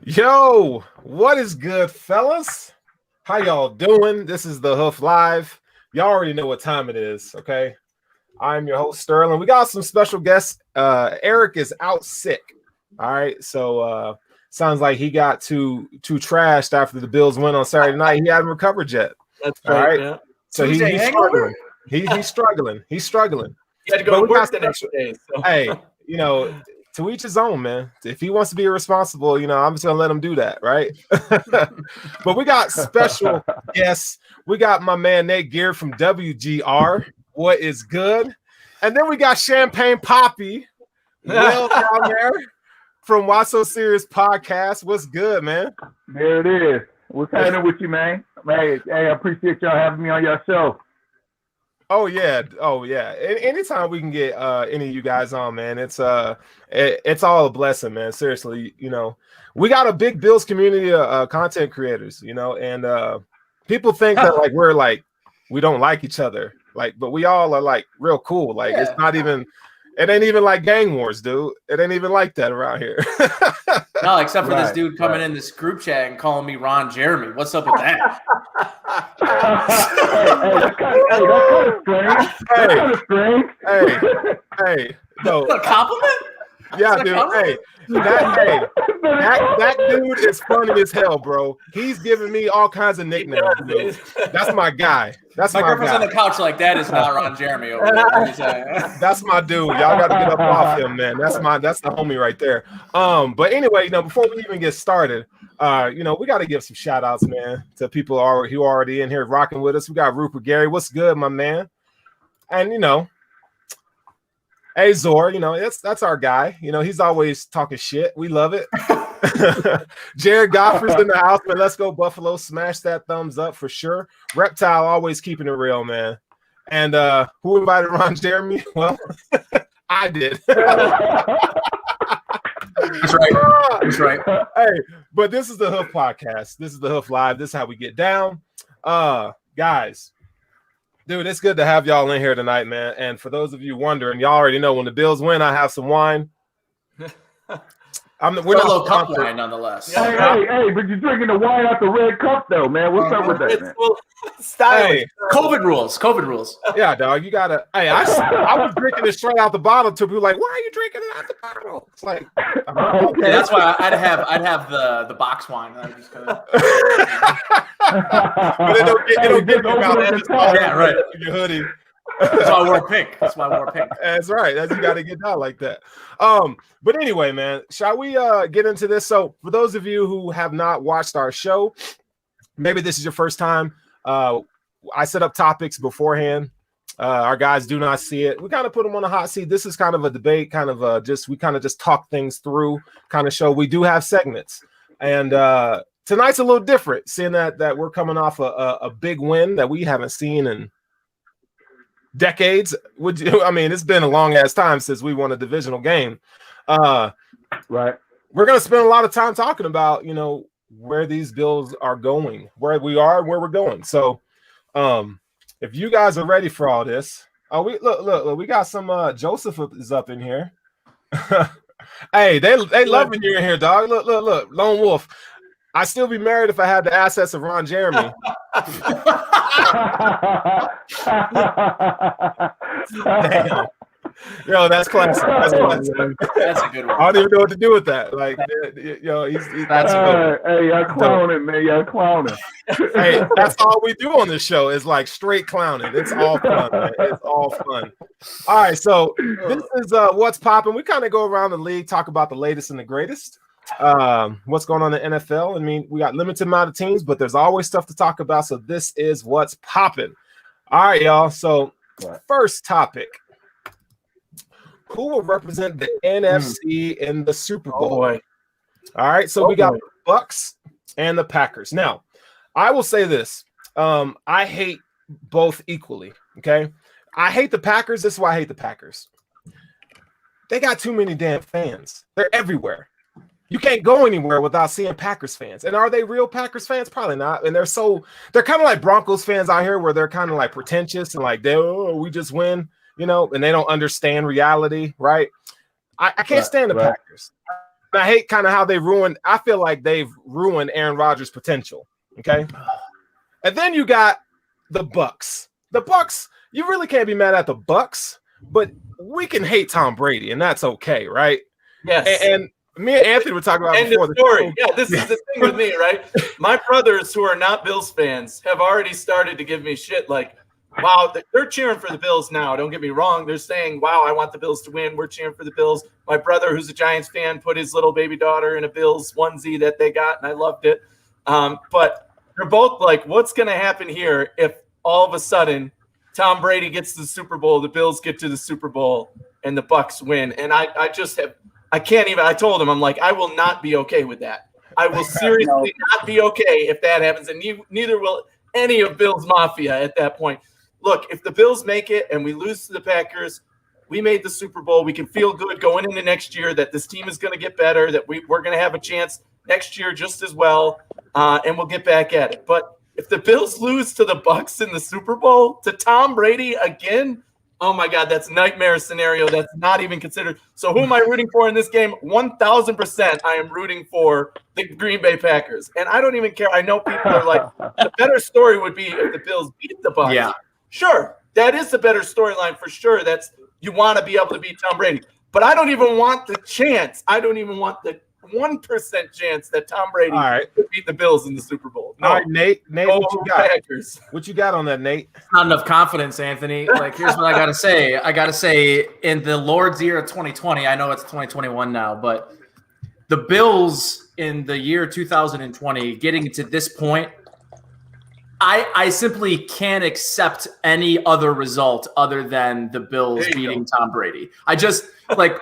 Yo, what is good, fellas? How y'all doing? This is the Hoof Live. Y'all already know what time it is, okay? I'm your host, Sterling. We got some special guests. Eric is out sick. All right, so sounds like he got too trashed after the Bills win on Saturday night. He hadn't recovered yet. That's right. All right? Yeah. So he's struggling. He's struggling. He's struggling. He had to go to work the next day. So. Hey, to each his own, man. If he wants to be irresponsible, I'm just gonna let him do that, right? But we got special guests. We got my man Nate Geary from WGR. What is good? And then we got Champagne Poppy, well down there from Why So Serious Podcast. What's good, man? There it is. What's happening with you, man? Hey, I appreciate y'all having me on your show. Oh yeah. Anytime we can get any of you guys on, man, it's all a blessing, man. Seriously, we got a big Bills community of content creators, and people think that we don't like each other, but we all are real cool. It's not even. It ain't even like gang wars, dude. It ain't even like that around here. No, except for this dude coming in this group chat and calling me Ron Jeremy. What's up with that? That's kind of strange. Hey, no. A compliment? Yeah, dude. That dude is funny as hell, bro. He's giving me all kinds of nicknames, dude. That's my guy. That's my girlfriend's guy. on the couch like that is not Ron Jeremy over there. That's my dude. Y'all got to get up off him, man. That's the homie right there. But anyway, before we even get started, we got to give some shout outs, man, to people who are already in here rocking with us. We got Rupert Gary. What's good, my man? And hey, Zor, that's our guy. He's always talking shit. We love it. Jared Goffrey's in the house, man. Let's go, Buffalo. Smash that thumbs up for sure. Reptile always keeping it real, man. And who invited Ron Jeremy? Well, I did. That's right. Hey, but this is the Hoof Podcast. This is the Hoof Live. This is how we get down. Guys. Dude, it's good to have y'all in here tonight, man. And for those of you wondering, y'all already know when the Bills win, I have some wine. We're not a little cup wine, nonetheless. Hey, but you're drinking the wine out the red cup, though, man. What's up with that, man? Hey, COVID rules. Yeah, dog, you gotta. Hey, I was drinking it straight out the bottle. To people like, why are you drinking it out the bottle? It's like, okay. That's why I'd have the box wine. I'm just gonna. But it don't get you about that. Yeah, right. Your hoodie. That's why I wore pink. That's right. You got to get down like that. But anyway, man, shall we get into this? So for those of you who have not watched our show, maybe this is your first time. I set up topics beforehand. Our guys do not see it. We kind of put them on a hot seat. This is kind of a debate, we just talk things through kind of show. We do have segments. And tonight's a little different, seeing that we're coming off a big win that we haven't seen in decades. It's been a long ass time since we won a divisional game. Right. We're gonna spend a lot of time talking about where these Bills are going, where we are, where we're going. So, if you guys are ready for all this, we look, we got some. Joseph is up in here. Hey, they loving you in here, dog. Look, Lone Wolf. I'd still be married if I had the assets of Ron Jeremy. Damn. Yo, that's classic. That's a good one. I don't even know what to do with that. That's good. Hey, y'all clowning, man. Y'all clowning. Hey, that's all we do on this show is straight clowning. It's all fun, man. It's all fun. All right, so this is what's popping. We kind of go around the league, talk about the latest and the greatest. What's going on in the NFL. We got limited amount of teams, but there's always stuff to talk about. So this is what's popping. All right, y'all. So first topic. Who will represent the NFC in the Super Bowl? Oh, boy. All right, so we got the Bucks and the Packers. Now, I will say this. I hate both equally, okay? I hate the Packers. This is why I hate the Packers. They got too many damn fans. They're everywhere. You can't go anywhere without seeing Packers fans. And are they real Packers fans? Probably not. And they're kind of like Broncos fans out here where they're kind of pretentious and we just win, and they don't understand reality, right? I can't stand the Packers. And I hate kind of how they ruined. I feel like they've ruined Aaron Rodgers' potential. Okay. And then you got the Bucks. The Bucks, you really can't be mad at the Bucks, but we can hate Tom Brady, and that's okay, right? Yes. And me and Anthony were talking about before the story. Yeah, this is the thing with me, right? My brothers who are not Bills fans have already started to give me shit like, wow, they're cheering for the Bills now. Don't get me wrong. They're saying, wow, I want the Bills to win. We're cheering for the Bills. My brother, who's a Giants fan, put his little baby daughter in a Bills onesie that they got, and I loved it. But they're both like, what's going to happen here if all of a sudden Tom Brady gets to the Super Bowl, the Bills get to the Super Bowl, and the Bucks win? And I just have – I can't even – I told him, I'm like, I will not be okay with that. I will seriously not be okay if that happens, and neither will any of Bills Mafia at that point. Look, if the Bills make it and we lose to the Packers, we made the Super Bowl. We can feel good going into next year that this team is going to get better, that we're going to have a chance next year just as well, and we'll get back at it. But if the Bills lose to the Bucks in the Super Bowl, to Tom Brady again, oh, my God, that's a nightmare scenario. That's not even considered. So who am I rooting for in this game? 1,000% I am rooting for the Green Bay Packers. And I don't even care. I know people are like, the better story would be if the Bills beat the Bucks. Yeah. Sure, that is the better storyline for sure. That's you want to be able to beat Tom Brady. But I don't even want the chance. I don't even want the 1% chance that Tom Brady could beat the Bills in the Super Bowl. No. All right, Nate, what you got? Packers. What you got on that, Nate? Not enough confidence, Anthony. Like, here's what I got to say. I got to say, in the Lord's year of 2020, I know it's 2021 now, but the Bills in the year 2020, getting to this point, I simply can't accept any other result other than the Bills beating Tom Brady. I just like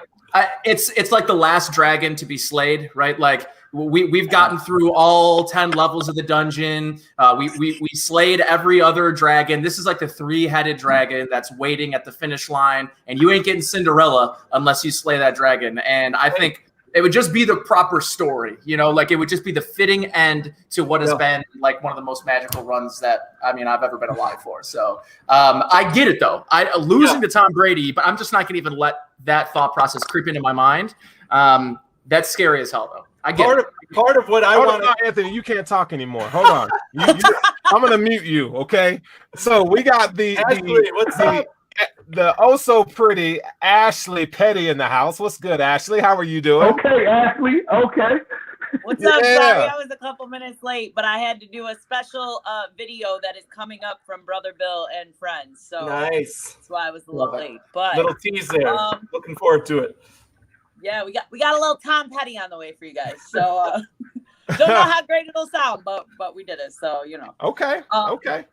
it's like the last dragon to be slayed, right? Like we've gotten through all 10 levels of the dungeon. We slayed every other dragon. This is like the 3-headed dragon that's waiting at the finish line, and you ain't getting Cinderella unless you slay that dragon. And I think it would just be the proper story, you know, like it would just be the fitting end to what has been like one of the most magical runs that, I mean, I've ever been alive for. So I get it though. Losing to Tom Brady, but I'm just not going to even let that thought process creep into my mind. That's scary as hell though. I get part of what I want to. Anthony, you can't talk anymore. Hold on. I'm going to mute you. Okay. So we got Ashley, what's up? The oh so pretty Ashley Petty in the house. What's good, Ashley? How are you doing? Okay, Ashley. Okay. What's up? Sorry I was a couple minutes late, but I had to do a special video that is coming up from Brother Bill and friends. So nice. That's why I was a little late. But little tease there. Looking forward to it. Yeah, we got a little Tom Petty on the way for you guys. So don't know how great it'll sound, but we did it. So you know. Okay. Okay.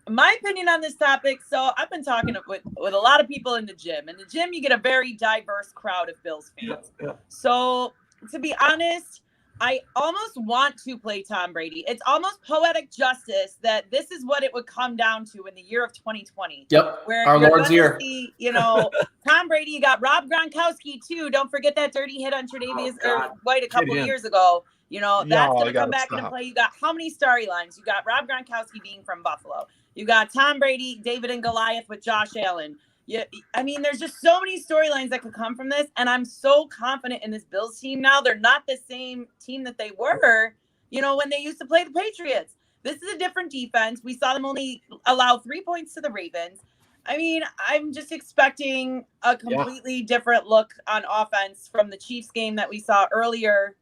My opinion on this topic. So I've been talking with a lot of people in the gym. In the gym, you get a very diverse crowd of Bills fans. Yeah. So to be honest, I almost want to play Tom Brady. It's almost poetic justice that this is what it would come down to in the year of 2020. Yep. Where our Lord's year. See, you know, Tom Brady, you got Rob Gronkowski too. Don't forget that dirty hit on Tre'Davious White a couple years ago. You know, that's going to come back into play. You got how many storylines? You got Rob Gronkowski being from Buffalo. You got Tom Brady, David and Goliath with Josh Allen. Yeah, I mean, there's just so many storylines that could come from this, and I'm so confident in this Bills team now. They're not the same team that they were, you know, when they used to play the Patriots. This is a different defense. We saw them only allow 3 points to the Ravens. I mean, I'm just expecting a completely different look on offense from the Chiefs game that we saw earlier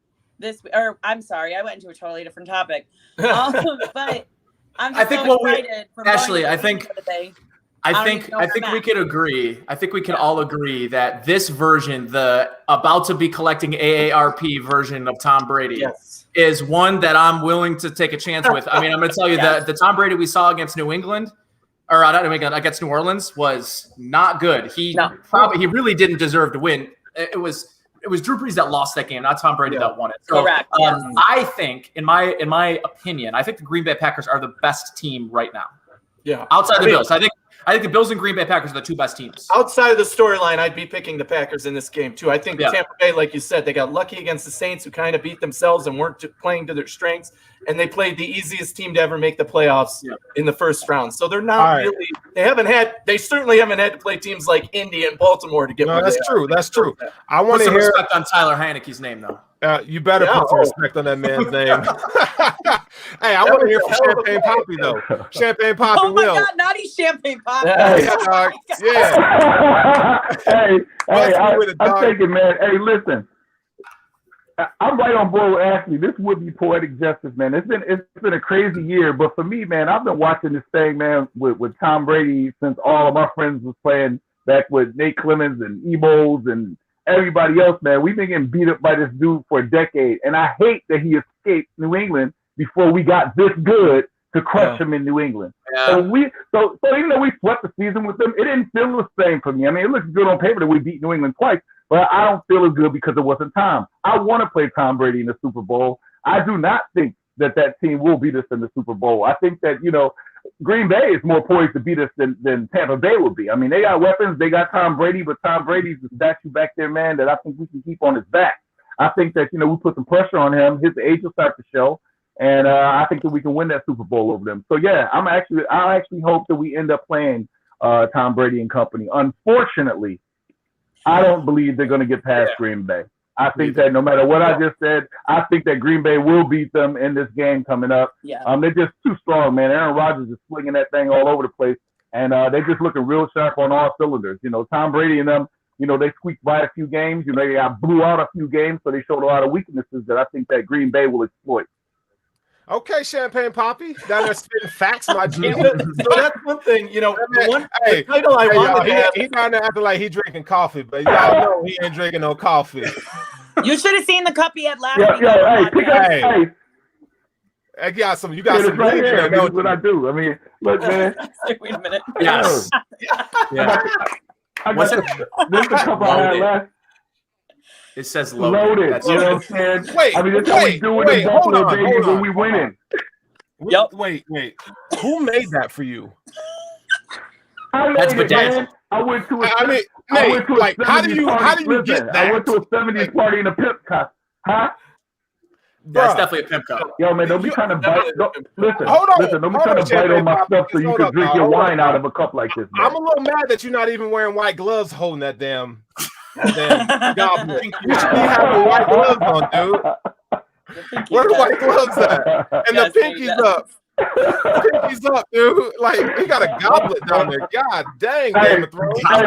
I'm sorry, I went into a totally different topic. But I think we could agree. I think we can all agree that this version, the about to be collecting AARP version of Tom Brady, is one that I'm willing to take a chance with. I mean, I'm going to tell you that the Tom Brady we saw against New England, or not New England, against New Orleans, was not good. He really didn't deserve to win. It was Drew Brees that lost that game, not Tom Brady that won it. So, correct. I think, in my opinion, I think the Green Bay Packers are the best team right now. Yeah. Outside the Bills. I I think the Bills and Green Bay Packers are the two best teams. Outside of the storyline, I'd be picking the Packers in this game too. I think Tampa Bay, like you said, they got lucky against the Saints, who kind of beat themselves and weren't playing to their strengths, and they played the easiest team to ever make the playoffs in the first round. So they're not really. They certainly haven't had to play teams like Indy and Baltimore to get. No, that's true. That's true. I want to hear respect on Tyler Heineke's name though. You better put some respect on that man's name. Hey, I want to hear from Champagne Poppy though. Champagne Poppy. Oh my God, naughty Champagne Poppy. I'm thinking, man. Hey, listen. I'm right on board with Ashley. This would be poetic justice, man. It's been a crazy year, but for me, man, I've been watching this thing, man, with Tom Brady since all of my friends was playing back with Nate Clemens and Emos and everybody else, man. We've been getting beat up by this dude for a decade, and I hate that he escaped New England before we got this good to crush him in New England. Yeah. So even though we swept the season with them, it didn't feel the same for me. I mean, it looks good on paper that we beat New England twice, but I don't feel as good because it wasn't Tom. I want to play Tom Brady in the Super Bowl. I do not think that team will beat us in the Super Bowl. I think that, Green Bay is more poised to beat us than Tampa Bay would be. I mean, they got weapons. They got Tom Brady, but Tom Brady's the statue back there, man, that I think we can keep on his back. I think that, we put some pressure on him. His age will start to show. And I think that we can win that Super Bowl over them. So, yeah, I actually hope that we end up playing Tom Brady and company. Unfortunately, I don't believe they're going to get past Green Bay. I think that no matter what I just said, I think that Green Bay will beat them in this game coming up. Yeah. They're just too strong, man. Aaron Rodgers is slinging that thing all over the place, and they're just looking real sharp on all cylinders. Tom Brady and them, they squeaked by a few games. They got blew out a few games, so they showed a lot of weaknesses that I think that Green Bay will exploit. Okay, Champagne Poppy. Down there spitting facts, my G. So that's one thing, the title I wanted to have. He down there acting like he drinking coffee, but y'all know he ain't drinking no coffee. You should have seen the cup he had last week. You got some right here. That's what I do. I mean, look, man. Wait a minute. Yes. I got this cup I had last. It says loaded. That's you know what I'm saying? Wait, I mean, that's how we do it in Buffalo, baby, when we winning. Yep. Wait. Who made that for you? That's bedazzled. I went to a how do you get that? I went to a 70s party in a pimp cup. Huh? That's definitely a pimp cup. Yo, man, don't be trying to bite. Don't be trying to bite on my stuff so you can drink your wine out of a cup like this, man. I'm a little mad that you're not even wearing white gloves holding that damn goblet. You should be having white gloves on, dude. Where the white gloves at? And the pinky's up. Pinky's up, dude. Like, he got a goblet down there. God dang, Game of Thrones. Hey,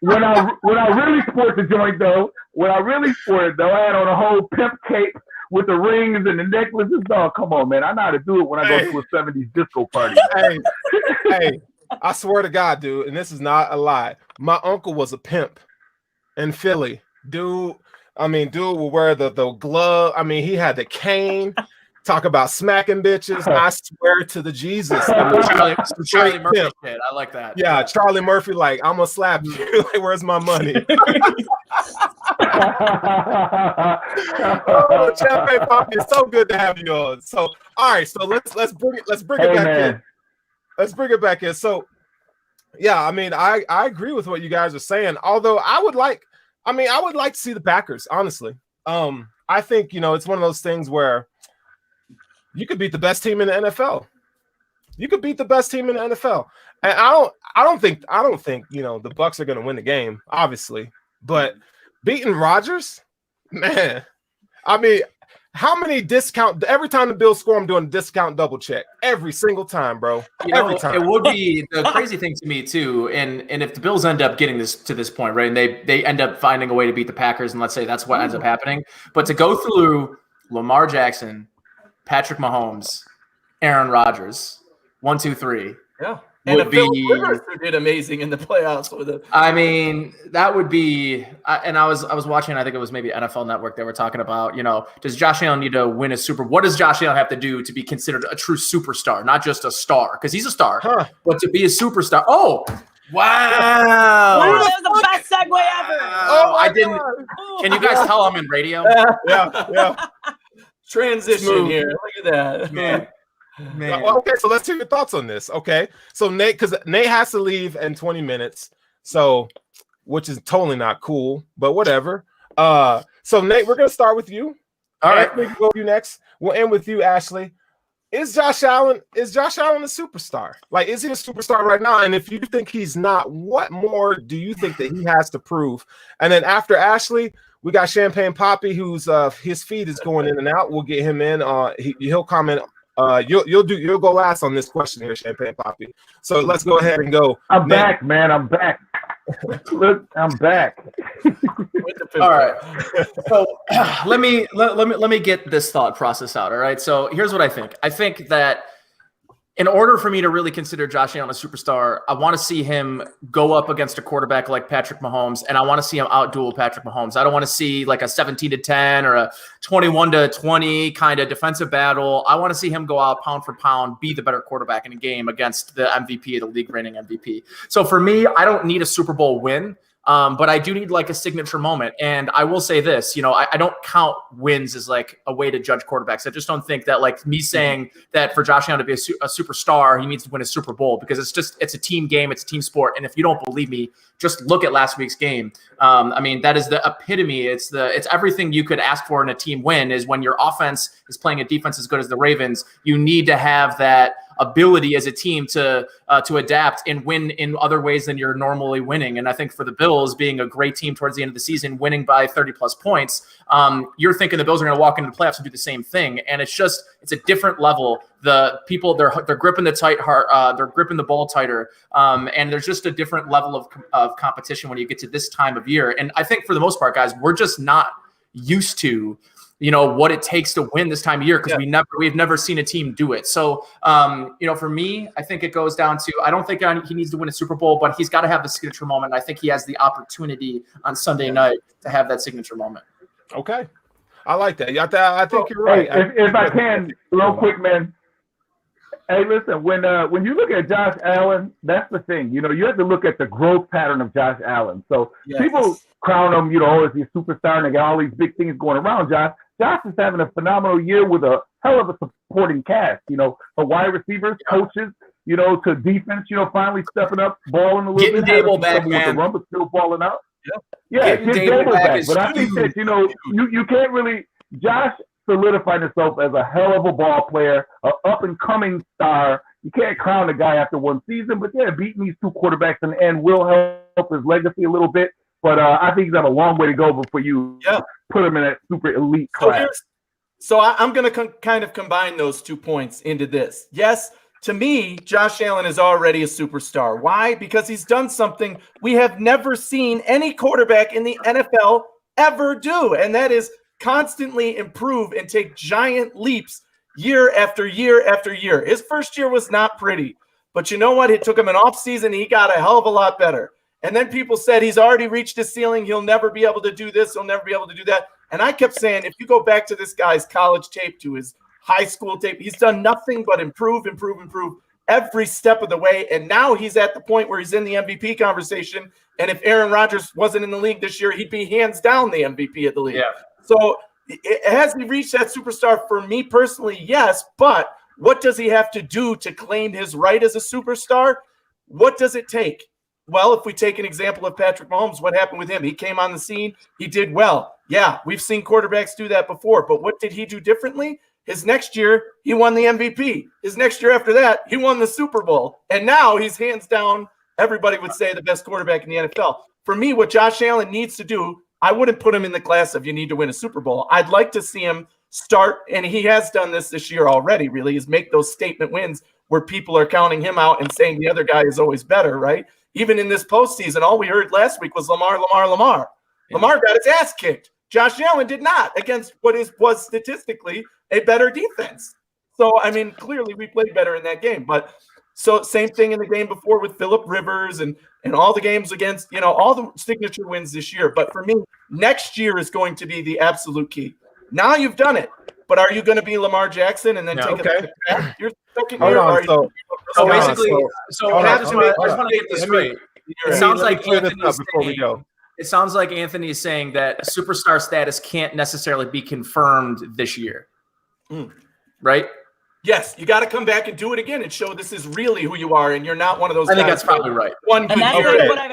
when I really sport the joint, though, I had on a whole pimp cape with the rings and the necklaces. Oh, come on, man. I know how to do it when I go to a 70s disco party. Hey, I swear to God, dude, and this is not a lie. My uncle was a pimp in Philly. Dude will wear the glove. I mean, he had the cane. Talk about smacking bitches. I swear to the Jesus. Charlie Murphy shit. I like that. Yeah, Charlie Murphy, like, I'm going to slap you. Like, where's my money? Oh, Champagne Poppy, it's so good to have you on. So, all right, so let's bring it back in. Let's bring it back in. So, yeah, I mean, I agree with what you guys are saying. Although I would like to see the Packers, honestly. I think, it's one of those things where you could beat the best team in the NFL. And I don't think the Bucs are going to win the game, obviously. But beating Rodgers, man, I mean, how many every time the Bills score, I'm doing a discount double check every single time, bro. Every time. It would be the crazy thing to me too. And if the Bills end up getting to this point, right, and they end up finding a way to beat the Packers, and let's say that's what ends up happening, but to go through Lamar Jackson, Patrick Mahomes, Aaron Rodgers, 1, 2, 3. Yeah. And Phil Rivers, who did amazing in the playoffs with it. I mean, that would be. And I was watching. I think it was maybe NFL Network. They were talking about, does Josh Allen need to win a Super? What does Josh Allen have to do to be considered a true superstar, not just a star? Because he's a star, but to be a superstar. Oh, wow! That was the best segue ever. Oh, I didn't. God. Can you guys tell I'm in radio? Yeah. Transition here. Look at that. Man. Man. Okay, so let's hear your thoughts on this. Okay, so Nate, because Nate has to leave in 20 minutes, so which is totally not cool, but whatever. So Nate, we're gonna start with you. All right, we can go with you next. We'll end with you, Ashley. Is Josh Allen a superstar? Like, is he a superstar right now? And if you think he's not, what more do you think that he has to prove? And then after Ashley, we got Champagne Poppy, who's his feed is going in and out. We'll get him in. He'll comment. You'll go last on this question here, Champagne Poppy. So let's go ahead and go. I'm back, man. I'm back. Look, I'm back. All right. So let me get this thought process out. All right. So here's what I think. I think that in order for me to really consider Josh Allen a superstar, I want to see him go up against a quarterback like Patrick Mahomes, and I want to see him outduel Patrick Mahomes. I don't want to see like a 17-10 or a 21-20 kind of defensive battle. I want to see him go out pound for pound, be the better quarterback in a game against the MVP of the league reigning MVP. So for me, I don't need a Super Bowl win. But I do need like a signature moment. And I will say this, I don't count wins as like a way to judge quarterbacks. I just don't think that like me saying that for Josh Allen to be a superstar, he needs to win a Super Bowl, because it's a team game. It's a team sport. And if you don't believe me, just look at last week's game. I mean, that is the epitome. It's everything you could ask for in a team win, is when your offense is playing a defense as good as the Ravens, you need to have that ability as a team to adapt and win in other ways than you're normally winning. And I think for the Bills, being a great team towards the end of the season, winning by 30 plus points, you're thinking the Bills are going to walk into the playoffs and do the same thing. And it's a different level. The people, they're gripping they're gripping the ball tighter. And there's just a different level of competition when you get to this time of year. And I think for the most part, guys, we're just not used to what it takes to win this time of year, because we've never seen a team do it. So, for me, I think it goes down to, I don't think he needs to win a Super Bowl, but he's got to have the signature moment. I think he has the opportunity on Sunday night to have that signature moment. Okay. I like that. I think you're right. Hey, if I can, real quick, man. Hey, listen, when you look at Josh Allen, that's the thing. You have to look at the growth pattern of Josh Allen. So people crown him, as a superstar, and they got all these big things going around Josh. Josh is having a phenomenal year with a hell of a supporting cast, for wide receivers, coaches, to defense, finally stepping up, balling a little bit. Getting Dable back, man. The run, but still balling out. Yeah, get Dable back. But I think that, you can't really – Josh solidified himself as a hell of a ball player, an up-and-coming star. You can't crown the guy after one season, but beating these two quarterbacks in the end will help his legacy a little bit. But I think he's got a long way to go before you put him in that super elite class. So I'm going to kind of combine those 2 points into this. Yes, to me, Josh Allen is already a superstar. Why? Because he's done something we have never seen any quarterback in the NFL ever do, and that is constantly improve and take giant leaps year after year after year. His first year was not pretty, but you know what? It took him an offseason. He got a hell of a lot better. And then people said he's already reached his ceiling. He'll never be able to do this. He'll never be able to do that. And I kept saying, if you go back to this guy's college tape, to his high school tape, he's done nothing but improve every step of the way. And now he's at the point where he's in the MVP conversation. And if Aaron Rodgers wasn't in the league this year, he'd be hands down the MVP of the league. Yeah. So has he reached that superstar? For me personally, yes. But what does he have to do to claim his right as a superstar? What does it take? Well, if we take an example of Patrick Mahomes, what happened with him? He came on the scene. He did well. Yeah, we've seen quarterbacks do that before. But what did he do differently? His next year, he won the MVP. His next year after that, he won the Super Bowl. And now he's hands down, everybody would say, the best quarterback in the NFL. For me, what Josh Allen needs to do, I wouldn't put him in the class of you need to win a Super Bowl. I'd like to see him start, and he has done this year already, really, is make those statement wins where people are counting him out and saying the other guy is always better, right? Even in this postseason, all we heard last week was Lamar. Yeah. Lamar got his ass kicked. Josh Allen did not, against what was statistically a better defense. So, I mean, clearly we played better in that game. But so same thing in the game before with Phillip Rivers and all the games against, all the signature wins this year. But for me, next year is going to be the absolute key. Now you've done it. But are you going to be Lamar Jackson and then take it back? You're second year. I just want to get this straight. It sounds like Anthony is saying that superstar status can't necessarily be confirmed this year, right? Yes, you got to come back and do it again and show this is really who you are, and you're not one of those. I think that's probably right. And that's what I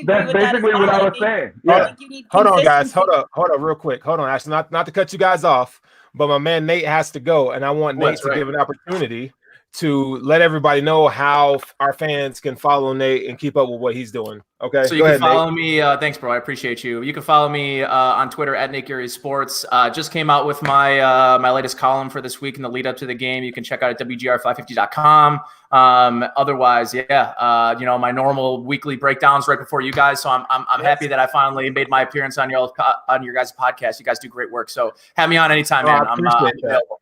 agree That's with that basically what I was saying. Yeah. Hold on, guys. Hold up, real quick. Hold on, actually, not to cut you guys off, but my man Nate has to go, and I want Nate to give an opportunity to let everybody know how our fans can follow Nate and keep up with what he's doing. Okay. So you can follow me. Thanks, bro. I appreciate you. You can follow me on Twitter at Nate Geary Sports. Just came out with my my latest column for this week in the lead up to the game. You can check out at WGR550.com. Otherwise, my normal weekly breakdowns right before you guys. So I'm happy that I finally made my appearance on your guys' podcast. You guys do great work. So have me on anytime, man. I'm available.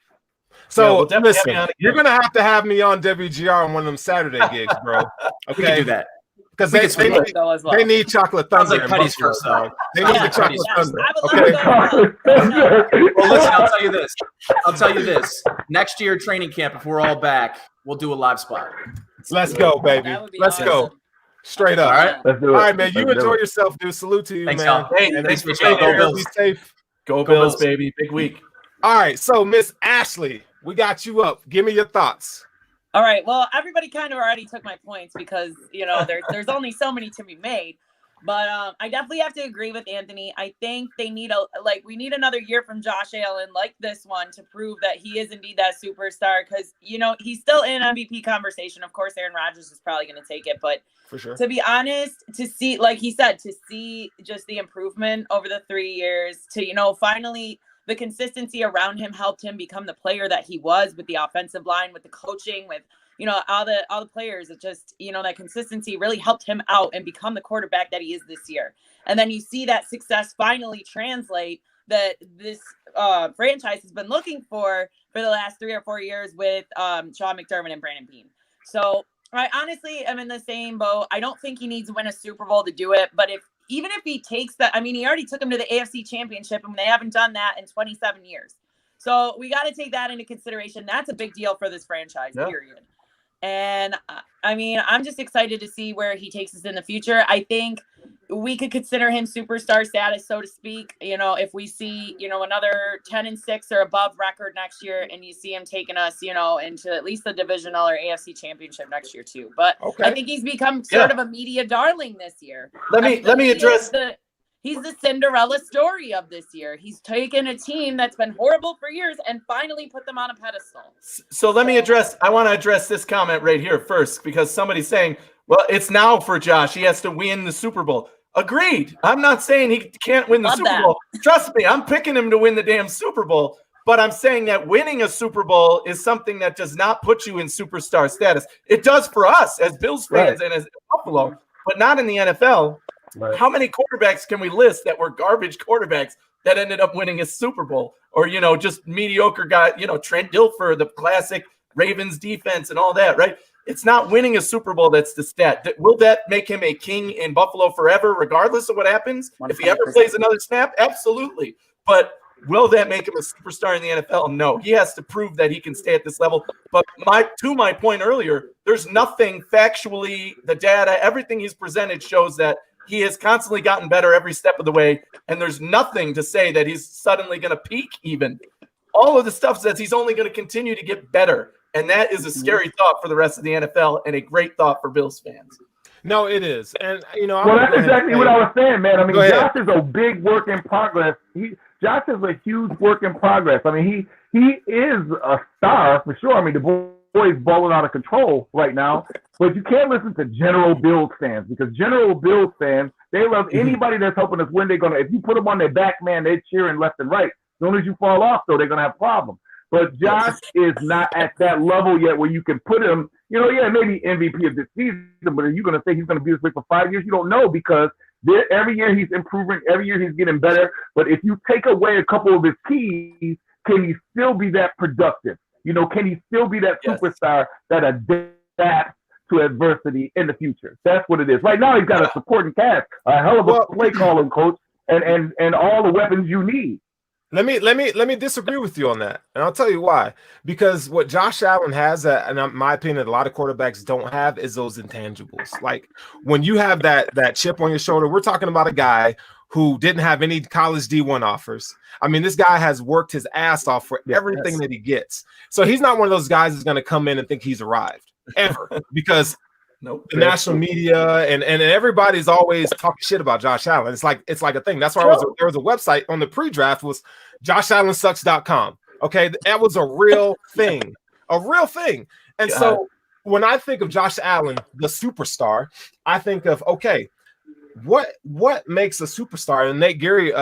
So listen, you're gonna have to have me on WGR on one of them Saturday gigs, bro. Okay, we can do that because they need chocolate thunder. Like Cuddy's first, though. They need the chocolate thunder. Okay. Well, listen, I'll tell you this. Next year, training camp, if we're all back, we'll do a live spot. Let's go, baby. Let's go. Straight up. All right. Let's do it. All right, man. You enjoy yourself, dude. Salute to you, man. Hey, thanks for being here. Be safe. Go Bills, baby. Big week. All right. So, Miss Ashley, we got you up. Give me your thoughts. All right. Well, everybody kind of already took my points because, there's only so many to be made. But I definitely have to agree with Anthony. I think they need we need another year from Josh Allen like this one to prove that he is indeed that superstar because, he's still in MVP conversation. Of course, Aaron Rodgers is probably going to take it. But for sure, to be honest, to see, like he said, to see just the improvement over the 3 years to, finally – the consistency around him helped him become the player that he was with the offensive line, with the coaching, with, all the players. It just, that consistency really helped him out and become the quarterback that he is this year. And then you see that success finally translate that this franchise has been looking for the last 3 or 4 years with Sean McDermott and Brandon Beane. So I honestly am in the same boat. I don't think he needs to win a Super Bowl to do it. But even if he takes that, he already took him to the AFC Championship, and they haven't done that in 27 years. So we got to take that into consideration. That's a big deal for this franchise, period. And I'm just excited to see where he takes us in the future. I think we could consider him superstar status, so to speak. If we see, another 10-6 or above record next year, and you see him taking us, into at least the Divisional or AFC Championship next year too. But I think he's become sort of a media darling this year. Let me address he's the Cinderella story of this year. He's taken a team that's been horrible for years and finally put them on a pedestal. So I want to address this comment right here first, because somebody's saying, well, it's now for Josh. He has to win the Super Bowl. Agreed. I'm not saying he can't win the Super Bowl. Trust me, I'm picking him to win the damn Super Bowl. But I'm saying that winning a Super Bowl is something that does not put you in superstar status. It does for us as Bills fans and as Buffalo, but not in the NFL. Right. How many quarterbacks can we list that were garbage quarterbacks that ended up winning a Super Bowl? Or, just mediocre guy, Trent Dilfer, the classic Ravens defense and all that, right? It's not winning a Super Bowl that's the stat. Will that make him a king in Buffalo forever, regardless of what happens? 100%. If he ever plays another snap, absolutely. But will that make him a superstar in the NFL? No. He has to prove that he can stay at this level. But to my point earlier, there's nothing factually, the data, everything he's presented shows that he has constantly gotten better every step of the way, and there's nothing to say that he's suddenly going to peak even. All of the stuff says he's only going to continue to get better, and that is a scary thought for the rest of the NFL and a great thought for Bills fans. No, it is. And, that's exactly what I was saying, man. Josh is a big work in progress. Josh is a huge work in progress. He is a star for sure. The boy's balling out of control right now. But you can't listen to general Bills fans, because general Bills fans, they love anybody that's helping us win. If you put them on their back, man, they're cheering left and right. As soon as you fall off, though, they're going to have problems. But Josh is not at that level yet where you can put him, maybe MVP of this season, but are you going to say he's going to be this way for 5 years? You don't know, because every year he's improving, every year he's getting better. But if you take away a couple of his keys, can he still be that productive? Can he still be that superstar that adapts to adversity in the future? That's what it is. Right now, he's got a supporting cast, a hell of a play calling coach, and all the weapons you need. Let me disagree with you on that, and I'll tell you why. Because what Josh Allen has, and in my opinion, a lot of quarterbacks don't have, is those intangibles. Like when you have that chip on your shoulder, we're talking about a guy who didn't have any college D1 offers. I mean, this guy has worked his ass off for everything that he gets. So he's not one of those guys that's going to come in and think he's arrived ever because the national media and everybody's always talking shit about Josh Allen. It's like a thing. That's why there was a website on the pre-draft was joshAllenSucks.com. Okay, that was a real thing. And so when I think of Josh Allen, the superstar, I think of, okay, what makes a superstar? And Nate Geary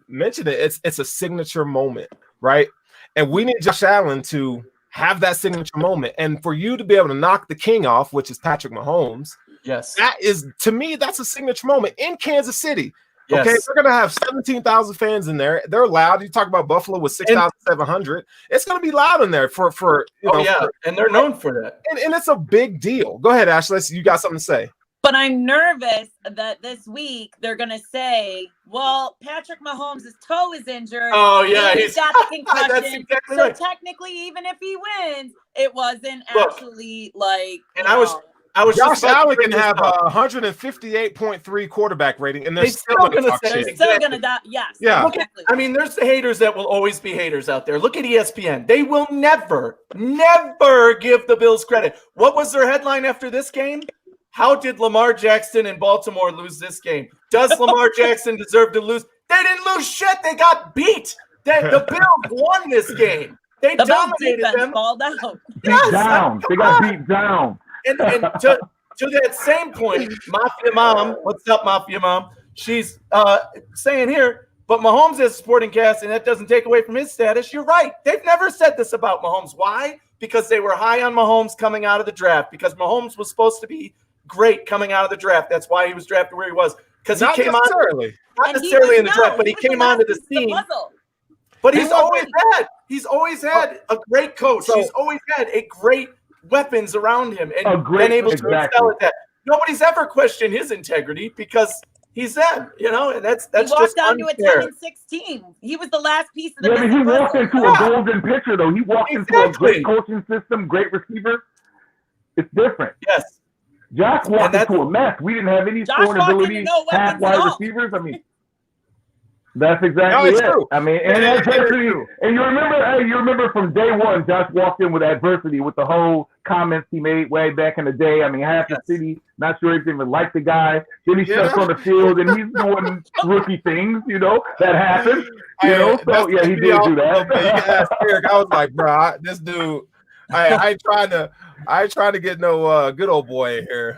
mentioned it. It's a signature moment, right? And we need Josh Allen to have that signature moment. And for you to be able to knock the king off, which is Patrick Mahomes, that is, to me, that's a signature moment in Kansas City. Yes. Okay, they're going to have 17,000 fans in there. They're loud. You talk about Buffalo with 6,700. It's going to be loud in there for and they're known for that. And it's a big deal. Go ahead, Ashley. You got something to say? But I'm nervous that this week they're going to say, well, Patrick Mahomes' toe is injured. Oh, yeah. He's got the concussion. That's exactly so right. Technically, even if he wins, it wasn't actually like. And I was Josh Allen can have a 158.3 quarterback rating, and they're still going to say they're still going to die. Yes. Yeah. Exactly. I mean, there's the haters that will always be haters out there. Look at ESPN. They will never give the Bills credit. What was their headline after this game? How did Lamar Jackson and Baltimore lose this game? Does Lamar Jackson deserve to lose? They didn't lose shit. They got beat. The Bills won this game. They dominated them. Balled out. Beat down. They got beat down. And to that same point, Mafia Mom, what's up, Mafia Mom? She's saying here, but Mahomes has a supporting cast, and that doesn't take away from his status. You're right. They've never said this about Mahomes. Why? Because they were high on Mahomes coming out of the draft, because Mahomes was supposed to be great coming out of the draft. That's why he was drafted where he was. Because he came on not necessarily in the draft, but he came onto the scene. But he's always had a great coach. He's always had a great weapons around him and been able to excel at that. Nobody's ever questioned his integrity because he's them, and that's he walked just down unfair. to a 10-16. He was the last piece of the puzzle. He walked into a golden picture, though. He walked into a great coaching system, great receiver. It's different. Yes. Josh walked into a mess. We didn't have any scoring ability, half wide receivers. I mean, that's exactly it. True. I mean, and adversity. And you remember from day one, Josh walked in with adversity with the whole comments he made way back in the day. I mean, half the city not sure if they even like the guy. Then he steps on the field and he's doing rookie things. That happened. So yeah, he did do that. You can ask Eric. I was like, bro, this dude. I ain't trying to get no good old boy in here,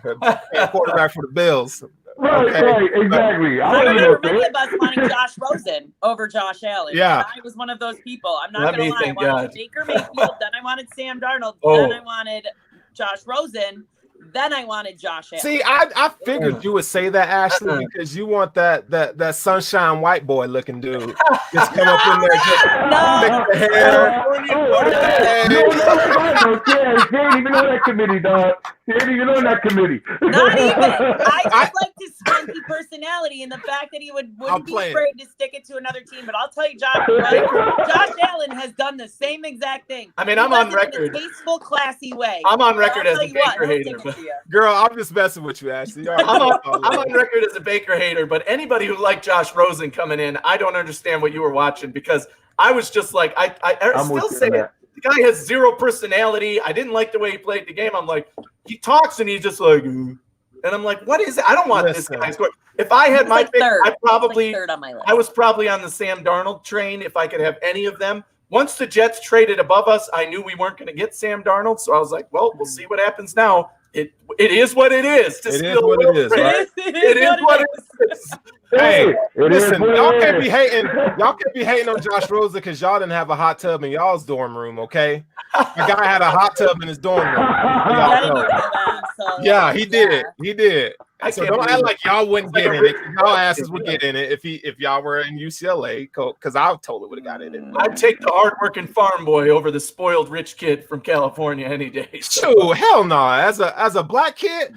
quarterback for the Bills. Right, exactly. I remember many of us wanting Josh Rosen over Josh Allen. Yeah, I was one of those people. I'm not going to lie. I wanted Baker Mayfield, then I wanted Sam Darnold, then I wanted Josh Rosen, then I wanted Josh Allen. See, I figured you would say that, Ashley, because you want that sunshine white boy looking dude just come up in there, just fix the hair. She ain't even on that committee, dog. She ain't even on that committee. Not even. I just like his spunky personality and the fact that he wouldn't be afraid to stick it to another team. But I'll tell you, Josh Allen has done the same exact thing. I mean, I'm on record. In a tasteful, classy way. I'm on record as a Baker hater. Girl, I'm just messing with you, Ashley. I'm on record as a Baker hater, but anybody who liked Josh Rosen coming in, I don't understand what you were watching, because I was just like, I still say it. The guy has zero personality. I didn't like the way he played the game. I'm like, he talks and he's just like, and I'm like, what is it? I don't want this guy to score. If I had my pick, I was probably on the Sam Darnold train if I could have any of them. Once the Jets traded above us, I knew we weren't going to get Sam Darnold, so I was like, well, we'll see what happens now. It is what it is. It is what it is, right? It is what it is. Hey, listen, y'all can't be hating. Y'all can't be hating on Josh Rosen because y'all didn't have a hot tub in y'all's dorm room, okay? The guy had a hot tub in his dorm room. Yeah, he did. He did. So don't act like y'all wouldn't get in it. Y'all asses would get in it if y'all were in UCLA, because I totally would have got in it. I'd take the hardworking farm boy over the spoiled rich kid from California any day. So. Hell no. As a black kid,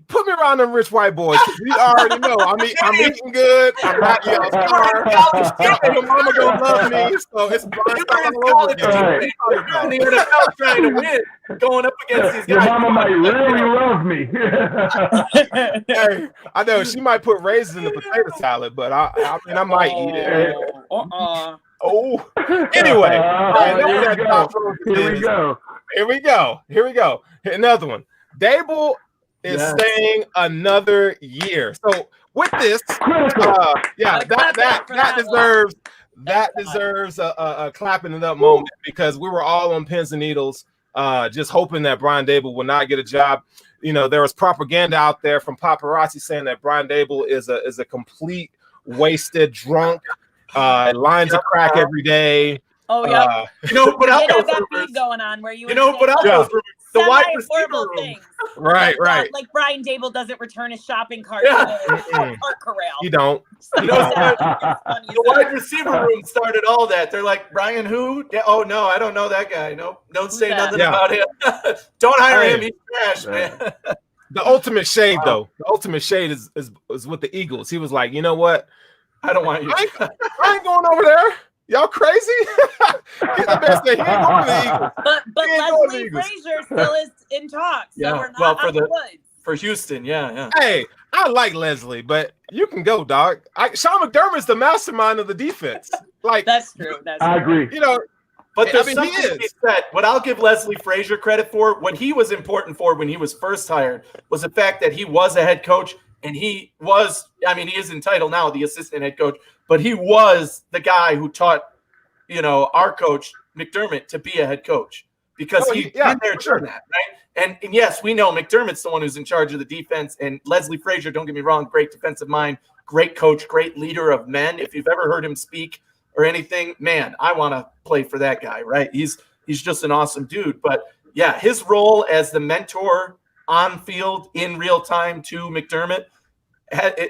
put me around them rich white boys. You already know I'm eating good. I'm not yelling star. Your mama gonna love me. So it's all over again. You're in the NFL trying to win, going up against these guys. Your mama might really love me. Hey, I know she might put raisins in the potato salad, but I mean I might eat it. Oh, anyway. Here we go. Another one. Dable is staying another year. So with this, that deserves a clapping it up moment because we were all on pins and needles, just hoping that Brian Dable will not get a job. You know, there was propaganda out there from paparazzi saying that Brian Dable is a complete wasted drunk, lines of crack every day. Oh yeah. You know, but I'll go through going on where you but I'll go through the wide receiver room. Things. Right. Like Brian Dable doesn't return his shopping cart to the cart corral. You don't. The wide receiver room started all that. They're like, Brian who? Yeah, oh no, I don't know that guy. No, don't say nothing about him. Don't hire him. He's trash, man. The ultimate shade, though. The ultimate shade is with the Eagles. He was like, you know what? I don't want you. I ain't going over there. Y'all crazy? He's the best thing. He ain't going to the Eagles. But Leslie Frazier still is in talks. So we're not out of the woods. For Houston, yeah. Hey, I like Leslie, but you can go, dog. Sean McDermott's the mastermind of the defense. Like that's true. I agree. You know, but there's something to be said. What I'll give Leslie Frazier credit for, what he was important for when he was first hired, was the fact that he was a head coach. And he was, I mean, he is entitled now, the assistant head coach, but he was the guy who taught, our coach, McDermott, to be a head coach because he's been there doing that, right? And yes, we know McDermott's the one who's in charge of the defense. And Leslie Frazier, don't get me wrong, great defensive mind, great coach, great leader of men. If you've ever heard him speak or anything, man, I want to play for that guy, right? He's just an awesome dude. But yeah, his role as the mentor on field in real time to McDermott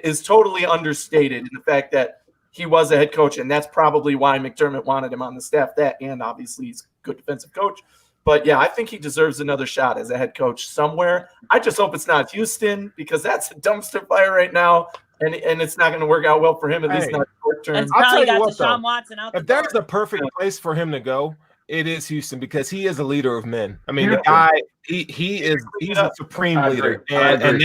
is totally understated in the fact that he was a head coach, and that's probably why McDermott wanted him on the staff. That, and obviously he's a good defensive coach. But yeah, I think he deserves another shot as a head coach somewhere. I just hope it's not Houston because that's a dumpster fire right now, and it's not going to work out well for him, at least not short term. It's probably got Deshaun Watson out. If there's a perfect place for him to go, it is Houston because he is a leader of men. I mean, the guy, he's a supreme leader, and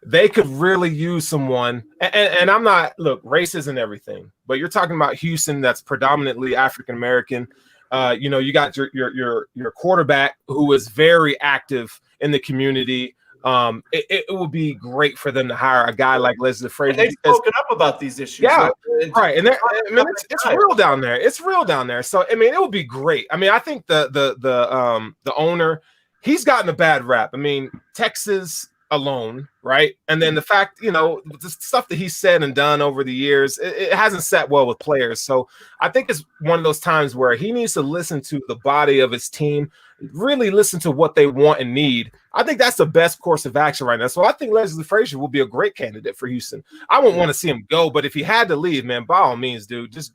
they could really use someone. And I'm not, look, race isn't everything, but you're talking about Houston that's predominantly African American. You got your quarterback who is very active in the community. It would be great for them to hire a guy like Leslie Frazier. They've spoken up about these issues. Yeah, right. And it's real down there. It's real down there. So, I mean, it would be great. I mean, I think the owner, he's gotten a bad rap. I mean, Texas alone, right? And then the fact, the stuff that he's said and done over the years, it hasn't sat well with players. So I think it's one of those times where he needs to listen to the body of his team, really listen to what they want and need. I think that's the best course of action right now. So I think Leslie Frazier will be a great candidate for Houston. I wouldn't want to see him go, but if he had to leave, man, by all means, dude, just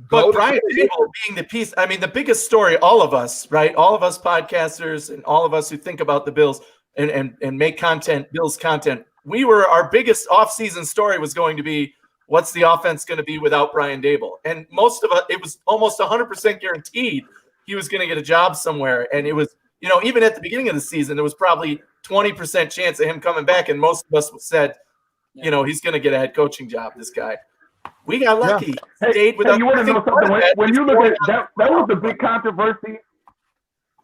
go. But Brian Dable being the piece, I mean, the biggest story, all of us, right? All of us podcasters and all of us who think about the Bills and make content, Bills content, our biggest offseason story was going to be, what's the offense going to be without Brian Dable? And most of us, it was almost 100% guaranteed he was going to get a job somewhere. And it was, even at the beginning of the season, there was probably 20% chance of him coming back. And most of us said, he's going to get a head coaching job, this guy. We got lucky. Yeah. Stayed without. You want to know something? When you look at that was a big controversy.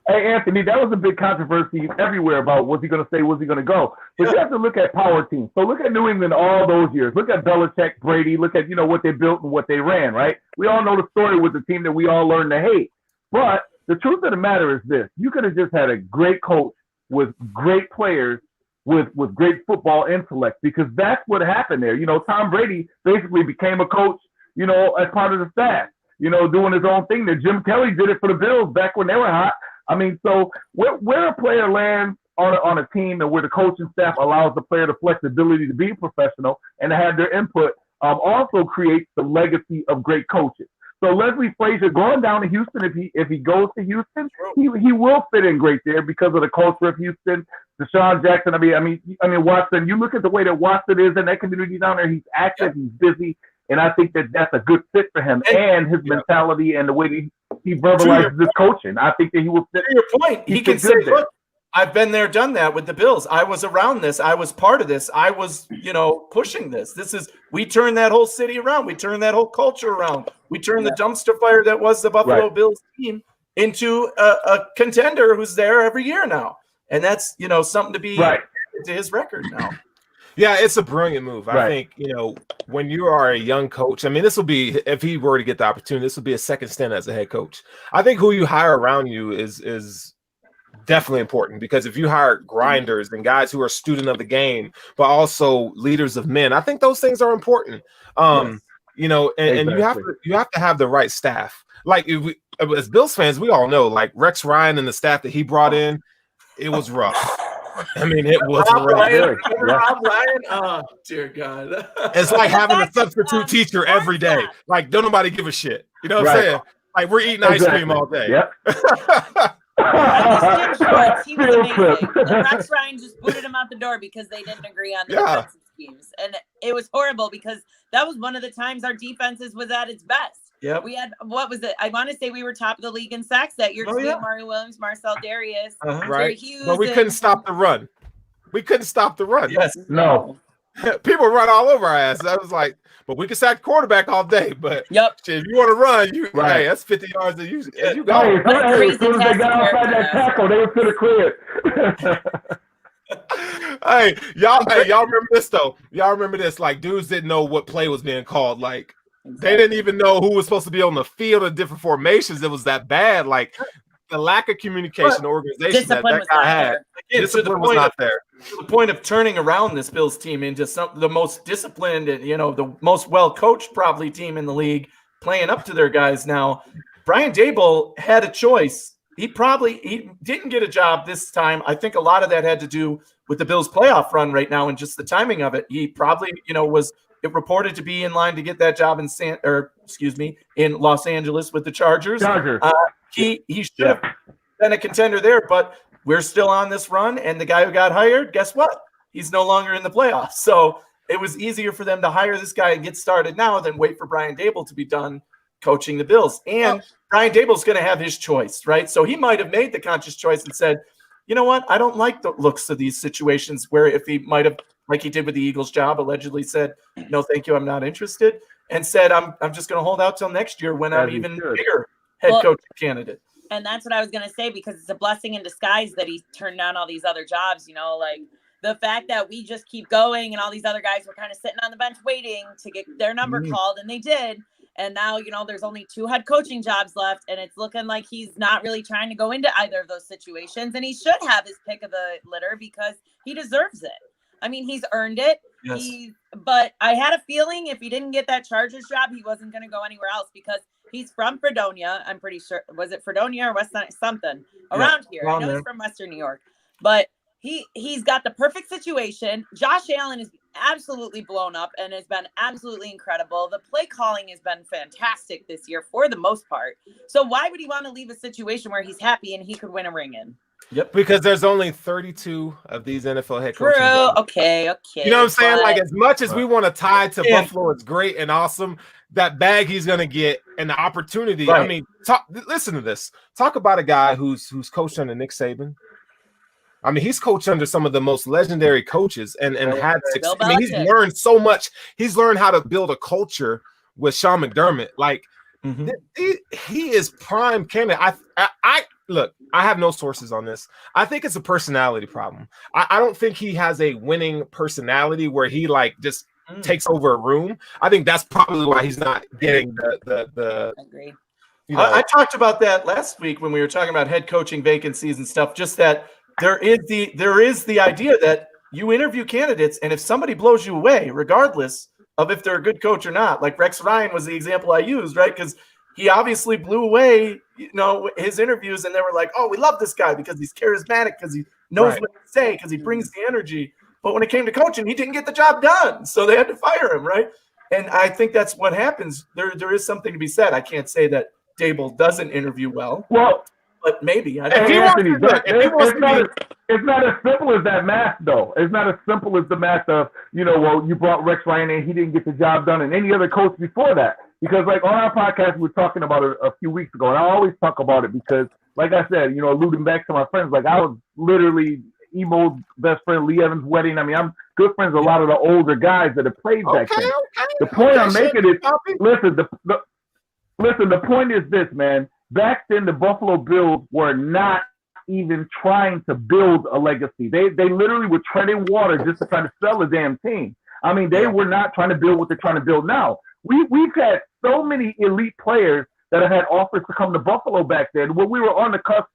Hey, Anthony, that was a big controversy everywhere about was he going to stay, was he going to go? But you have to look at power teams. So look at New England all those years. Look at Belichick, Brady. Look at, what they built and what they ran, right? We all know the story with the team that we all learned to hate. But the truth of the matter is this. You could have just had a great coach with great players with great football intellect because that's what happened there. Tom Brady basically became a coach, as part of the staff, doing his own thing there. Jim Kelly did it for the Bills back when they were hot. I mean, so where a player lands on a team and where the coaching staff allows the player the flexibility to be a professional and to have their input also creates the legacy of great coaches. So Leslie Frazier going down to Houston, if he goes to Houston, he will fit in great there because of the culture of Houston. Deshaun Jackson. I mean Watson. You look at the way that Watson is in that community down there. He's active. He's busy. And I think that that's a good fit for him and his mentality and the way that he verbalizes his coaching. I think that he will fit. To your point, he can say, look, I've been there, done that with the Bills. I was around this. I was part of this. I was, pushing this. We turned that whole city around. We turned that whole culture around. We turned the dumpster fire that was the Buffalo Bills team into a contender who's there every year now. And that's, something to be to his record now. Yeah, it's a brilliant move. I think, when you are a young coach, I mean, this will be, if he were to get the opportunity, this will be a second stint as a head coach. I think who you hire around you is definitely important, because if you hire grinders and guys who are student of the game, but also leaders of men, I think those things are important. And you have to have the right staff. Like as Bills fans, we all know, like Rex Ryan and the staff that he brought in, it was rough. I mean, it was Rob Ryan. Oh, dear God. It's like having a substitute teacher every day. Like, don't nobody give a shit. You know what I'm saying? Like, we're eating ice cream all day. Yep. He was amazing. And Rex Ryan just booted him out the door because they didn't agree on the defensive schemes. And it was horrible because that was one of the times our defenses was at its best. Yep. We had, what was it? I want to say we were top of the league in sacks that year. Mario Williams, Marcel Darius, right? Hughes, but we couldn't stop the run. Yes. No. People run all over our ass. I was like, but we can sack quarterback all day. But if you want to run, hey, that's 50 yards that you got. As soon as they got outside that tackle, they were to the crib. Hey, y'all remember this though? Y'all remember this? Like, dudes didn't know what play was being called. Like, they didn't even know who was supposed to be on the field in different formations. It was that bad. Like, the lack of communication, organization that guy had. Discipline was not there. To the point of turning around this Bills team into the most disciplined and the most well-coached probably team in the league, playing up to their guys now. Brian Daboll had a choice. He didn't get a job this time. I think a lot of that had to do with the Bills' playoff run right now and just the timing of it. He probably, was reported to be in line to get that job in Los Angeles with the Chargers. He should have been a contender there, but we're still on this run. And the guy who got hired, guess what? He's no longer in the playoffs. So it was easier for them to hire this guy and get started now than wait for Brian Daboll to be done coaching the Bills. And Brian Daboll's going to have his choice, right? So he might have made the conscious choice and said, you know what? I don't like the looks of these situations where if he might have, like he did with the Eagles job, allegedly said, no, thank you, I'm not interested, and said, I'm just going to hold out till next year when I'm even bigger head coach candidate. And that's what I was going to say, because it's a blessing in disguise that he turned down all these other jobs, like the fact that we just keep going and all these other guys were kind of sitting on the bench waiting to get their number called, and they did. And now, there's only 2 head coaching jobs left, and it's looking like he's not really trying to go into either of those situations. And he should have his pick of the litter because he deserves it. I mean, he's earned it. Yes. But I had a feeling if he didn't get that Chargers job, he wasn't going to go anywhere else because he's from Fredonia. I'm pretty sure. Was it Fredonia or West something around here? I know he's from Western New York, but he's got the perfect situation. Josh Allen is absolutely blown up and has been absolutely incredible. The play calling has been fantastic this year for the most part. So why would he want to leave a situation where he's happy and he could win a ring in? Yep, because there's only 32 of these NFL head coaches. Okay. You know what I'm saying? Like, as much as we want to tie to Buffalo, it's great and awesome. That bag he's going to get and the opportunity. Right. I mean, listen to this. Talk about a guy who's coached under Nick Saban. I mean, he's coached under some of the most legendary coaches and had success. I mean, he's learned so much. He's learned how to build a culture with Sean McDermott. Like, he is prime candidate. I look, I have no sources on this. I think it's a personality problem. I don't think he has a winning personality where he just takes over a room. I think that's probably why he's not getting the Agree. I talked about that last week when we were talking about head coaching vacancies and stuff, just that there is the idea that you interview candidates, and if somebody blows you away, regardless of if they're a good coach or not, like Rex Ryan was the example I used, right? Because he obviously blew away, his interviews, and they were like, oh, we love this guy because he's charismatic, because he knows what to say, because he brings the energy. But when it came to coaching, he didn't get the job done, so they had to fire him, right? And I think that's what happens. There is something to be said. I can't say that Dable doesn't interview well. Well, but maybe. It's not as simple as that math, though. It's not as simple as the math of, you brought Rex Ryan in, he didn't get the job done, and any other coach before that. Because, like, on our podcast, we were talking about it a few weeks ago, and I always talk about it because, like I said, alluding back to my friends, like, I was literally Emo's best friend, Lee Evans' wedding. I mean, I'm good friends with a lot of the older guys that have played back then. The point I'm making is, listen, the point is this, man. Back then, the Buffalo Bills were not even trying to build a legacy. They literally were treading water just to try to sell a damn team. I mean, they were not trying to build what they're trying to build now. We've had so many elite players that have had offers to come to Buffalo back then. When we were on the cusp,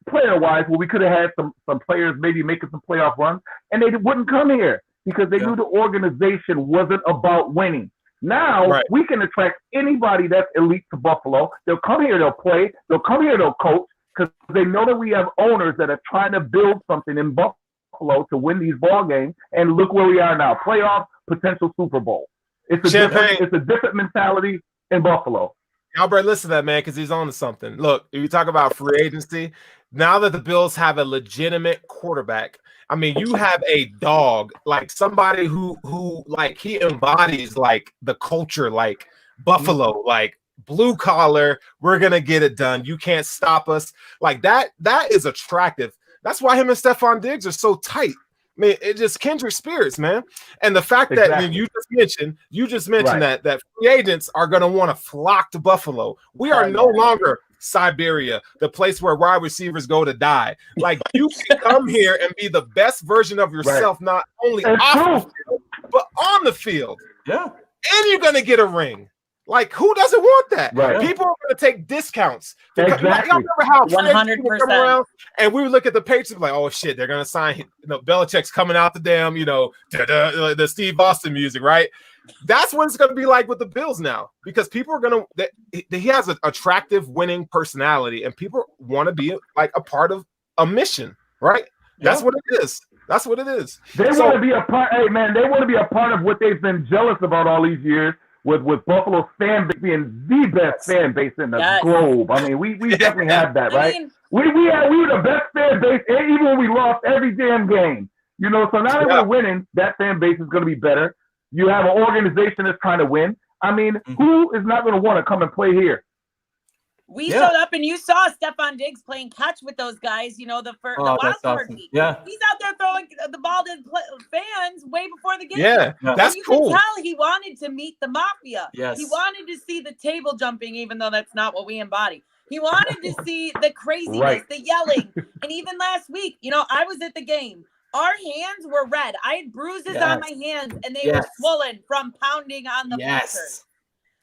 player-wise, where we could have had some players maybe making some playoff runs, and they wouldn't come here because they knew the organization wasn't about winning. Now we can attract anybody that's elite to Buffalo. They'll come here, they'll play. They'll come here, they'll coach because they know that we have owners that are trying to build something in Buffalo to win these ball games. And look where we are now: playoff, potential Super Bowl. It's a different mentality in Buffalo. Albert, listen to that, man, because he's on to something. Look, if you talk about free agency, now that the Bills have a legitimate quarterback, I mean, you have a dog, like somebody who like he embodies like the culture, like Buffalo, like blue collar. We're gonna get it done. You can't stop us. Like that is attractive. That's why him and Stephon Diggs are so tight. I mean, it just kindred spirits, man. And the fact that I mean, you just mentioned that free agents are gonna want to flock to Buffalo. We are no longer Siberia, the place where wide receivers go to die. Like you can come here and be the best version of yourself, not only off the field, but on the field. Yeah. And you're gonna get a ring. Like, who doesn't want that? Right. People are going to take discounts. Exactly. Y'all remember how 100%. And we would look at the Patriots like, oh, shit, they're going to sign, Belichick's coming out the damn, the Steve Austin music, right? That's what it's going to be like with the Bills now because people are going to – he has an attractive winning personality and people want to be like a part of a mission, right? That's what it is. That's what it is. They want to be a part – hey, man, they want to be a part of what they've been jealous about all these years. With Buffalo's fan base being the best fan base in the globe. I mean, we definitely have that, right? We were the best fan base, even when we lost every damn game. So now that we're winning, that fan base is going to be better. You have an organization that's trying to win. I mean, who is not going to want to come and play here? We showed up and you saw Stephon Diggs playing catch with those guys, the wild card team. Yeah. He's out there throwing the ball to fans way before the game. Yeah, that's cool. You can tell he wanted to meet the mafia. Yes. He wanted to see the table jumping, even though that's not what we embody. He wanted to see the craziness, the yelling. And even last week, I was at the game. Our hands were red. I had bruises on my hands, and they were swollen from pounding on the bleachers.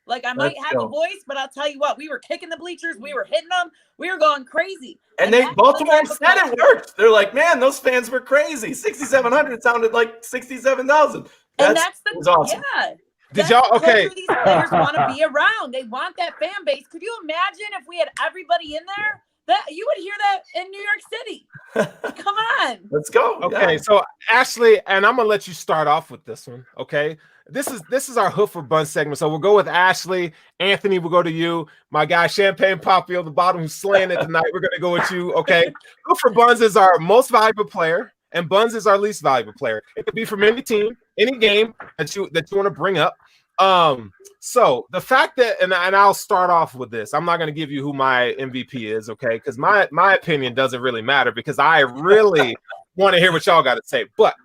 Like, I might have a voice, but I'll tell you what, we were kicking the bleachers. We were hitting them. We were going crazy. And Baltimore said it worked. They're like, man, those fans were crazy. 6,700 sounded like 67,000. And that's awesome. Yeah. Did y'all, okay. These players want to be around. They want that fan base. Could you imagine if we had everybody in there? That you would hear that in New York City. Come on. Let's go. Okay, so Ashley, and I'm gonna let you start off with this one. Okay. This is our Hoof or Bun segment. So we'll go with Ashley. Anthony, we'll go to you. My guy, Champagne Poppy on the bottom, who's slaying it tonight. We're gonna go with you. Okay. Hoof or Buns is our most valuable player, and Buns is our least valuable player. It could be from any team, any game that you want to bring up. So the fact that, and I'll start off with this. I'm not going to give you who my MVP is, okay? Because my opinion doesn't really matter because I really want to hear what y'all got to say. But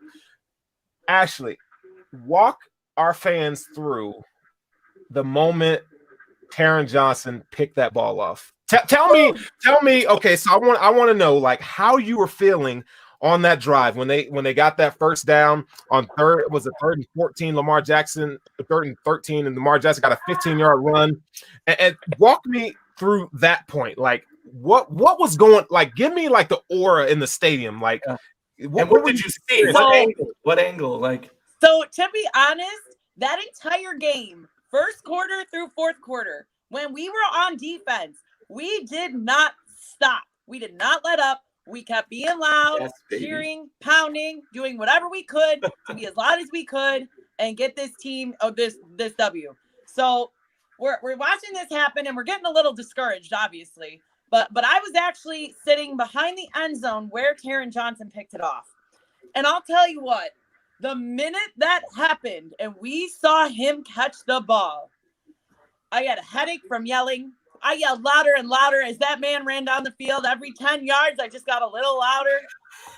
Ashley, walk our fans through the moment Taron Johnson picked that ball off. Tell me. Okay, so I want to know like how you were feeling on that drive when they got that first down on third and 14, Lamar Jackson, 3rd and 13, and Lamar Jackson got a 15-yard run. And walk me through that point. Like what was going, like give me like the aura in the stadium. Like what did you see? What angle? Like, so to be honest, that entire game, first quarter through fourth quarter, when we were on defense, we did not stop. We did not let up. We kept being loud, cheering, pounding, doing whatever we could to be as loud as we could. and get this team this W. So we're watching this happen, and we're getting a little discouraged, obviously. But I was actually sitting behind the end zone where Taron Johnson picked it off. And I'll tell you what, the minute that happened and we saw him catch the ball, I had a headache from yelling. I yelled louder and louder as that man ran down the field. Every 10 yards, I just got a little louder.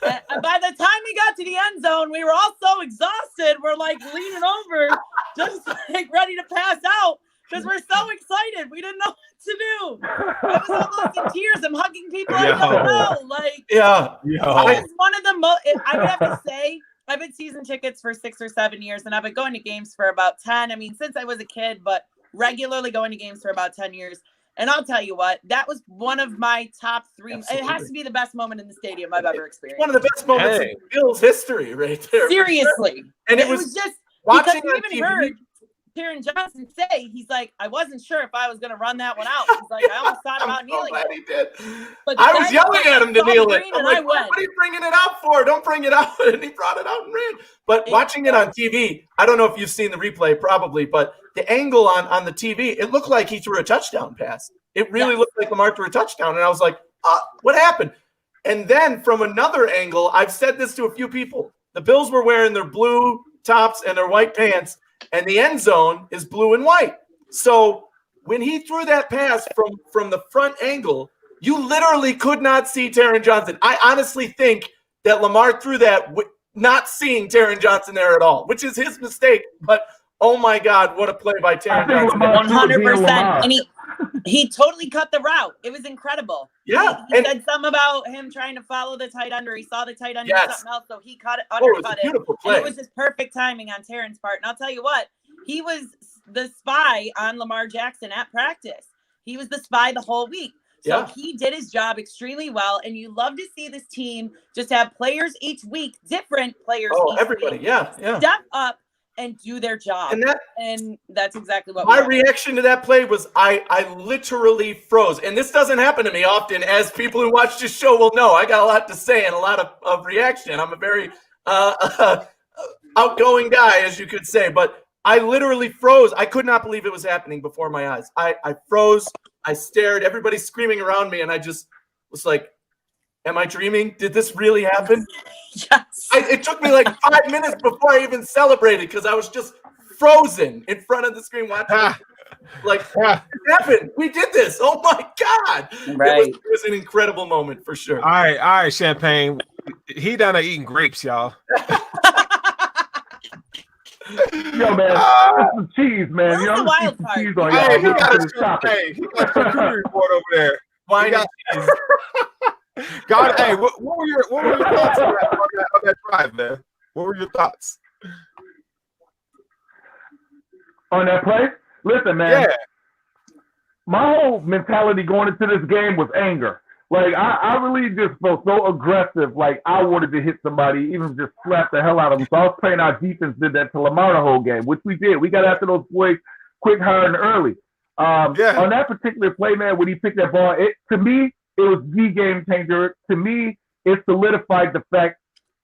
And by the time we got to the end zone, we were all so exhausted. We're like leaning over, just like ready to pass out because we're so excited. We didn't know what to do. I was almost in tears. I'm hugging people I don't know. Like, it's one of the most, I would have to say, I've been season tickets for 6 or 7 years, and I've been going to games for about 10. I mean, since I was a kid, but regularly going to games for about 10 years. And I'll tell you what, that was one of my top 3. Absolutely. It has to be the best moment in the stadium I've ever experienced. One of the best moments in Bills history right there. Seriously. Sure. And it was just watching because we even heard Taron Johnson say, he's like, I wasn't sure if I was going to run that one out. He's like, I almost thought about kneeling it. He did. But I was yelling at him to kneel it. I'm like, what are you bringing it out for? Don't bring it out. And he brought it out and ran. But watching it on TV, I don't know if you've seen the replay, probably, but the angle on the TV, it looked like he threw a touchdown pass. It really looked like Lamar threw a touchdown. And I was like, what happened? And then from another angle, I've said this to a few people. The Bills were wearing their blue tops and their white pants, and the end zone is blue and white. So when he threw that pass from the front angle, you literally could not see Taron Johnson. I honestly think that Lamar threw that not seeing Taron Johnson there at all, which is his mistake. But, oh, my God, what a play by Taron Johnson. 100%. And he totally cut the route. It was incredible. Yeah. He said something about him trying to follow the tight end, or he saw the tight end do something else, so he undercut it. And it was just perfect timing on Taron's part. And I'll tell you what, he was the spy on Lamar Jackson at practice. He was the spy the whole week. So he did his job extremely well, and you love to see this team just have players each week, different players each week, step up and do their job. And that's exactly what my reaction to that play was. I literally froze. And this doesn't happen to me often, as people who watch this show will know. I got a lot to say and a lot of reaction. I'm a very outgoing guy, as you could say. But I literally froze. I could not believe it was happening before my eyes. I froze. I stared. Everybody's screaming around me, and I just was like, am I dreaming? Did this really happen? Yes. It took me like 5 minutes before I even celebrated because I was just frozen in front of the screen watching. Like, it happened. We did this. Oh, my God. Right. It was an incredible moment for sure. All right, Champagne. He done eating grapes, y'all. Yo, man, that's some cheese, man. Where's the wild card? Cheese on y'all. He got a charcuterie board over there. Why not? God, hey, what were your thoughts on that drive, man? What were your thoughts on that play? Listen, man. Yeah. My whole mentality going into this game was anger. Like, I really just felt so aggressive. Like, I wanted to hit somebody, even just slap the hell out of them. So I was praying our defense did that to Lamar the whole game, which we did. We got after those boys quick, hard, and early. On that particular play, man, when he picked that ball, to me, it was the game changer. To me, it solidified the fact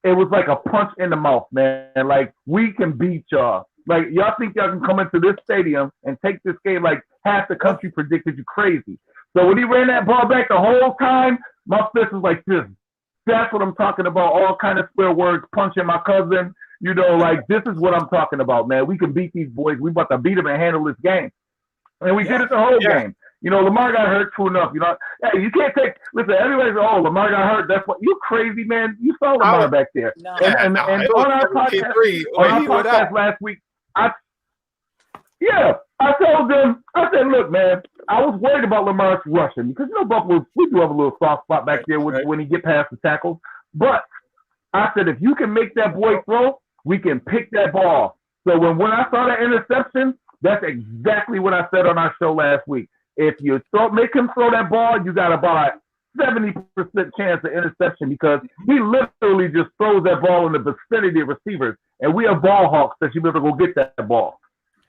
it was like a punch in the mouth, man. Like, we can beat y'all. Like, y'all think y'all can come into this stadium and take this game like half the country predicted you crazy. So when he ran that ball back the whole time, my fist was like this. That's what I'm talking about. All kind of swear words, punching my cousin. You know, like, this is what I'm talking about, man. We can beat these boys. We about to beat them and handle this game. And we did it the whole game. You know, Lamar got hurt, true enough. You know, hey, you can't listen, everybody's like, oh, Lamar got hurt. That's what, you crazy, man. You saw Lamar back there. No. And on our podcast last week, I told them, I said, look, man, I was worried about Lamar's rushing because, you know, Buffalo, we do have a little soft spot back there when he get past the tackles. But I said, if you can make that boy throw, we can pick that ball. So when I saw that interception, that's exactly what I said on our show last week. If you make him throw that ball, you got about a 70% chance of interception because he literally just throws that ball in the vicinity of receivers. And we are ball hawks that should be able to go get that ball.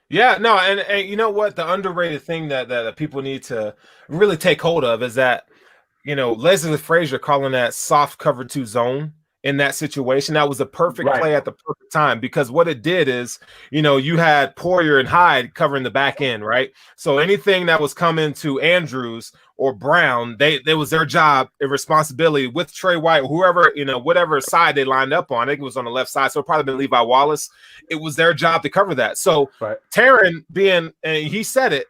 Yeah, no, and you know what? The underrated thing that people need to really take hold of is that, you know, Leslie Frazier calling that soft cover 2 zone in that situation. That was a perfect play at the perfect time, because what it did is, you had Poyer and Hyde covering the back end, right? So anything that was coming to Andrews or Brown, they was their job and responsibility with Trey White, whoever, whatever side they lined up on. I think it was on the left side, so it probably been Levi Wallace. It was their job to cover that. So Taryn and he said it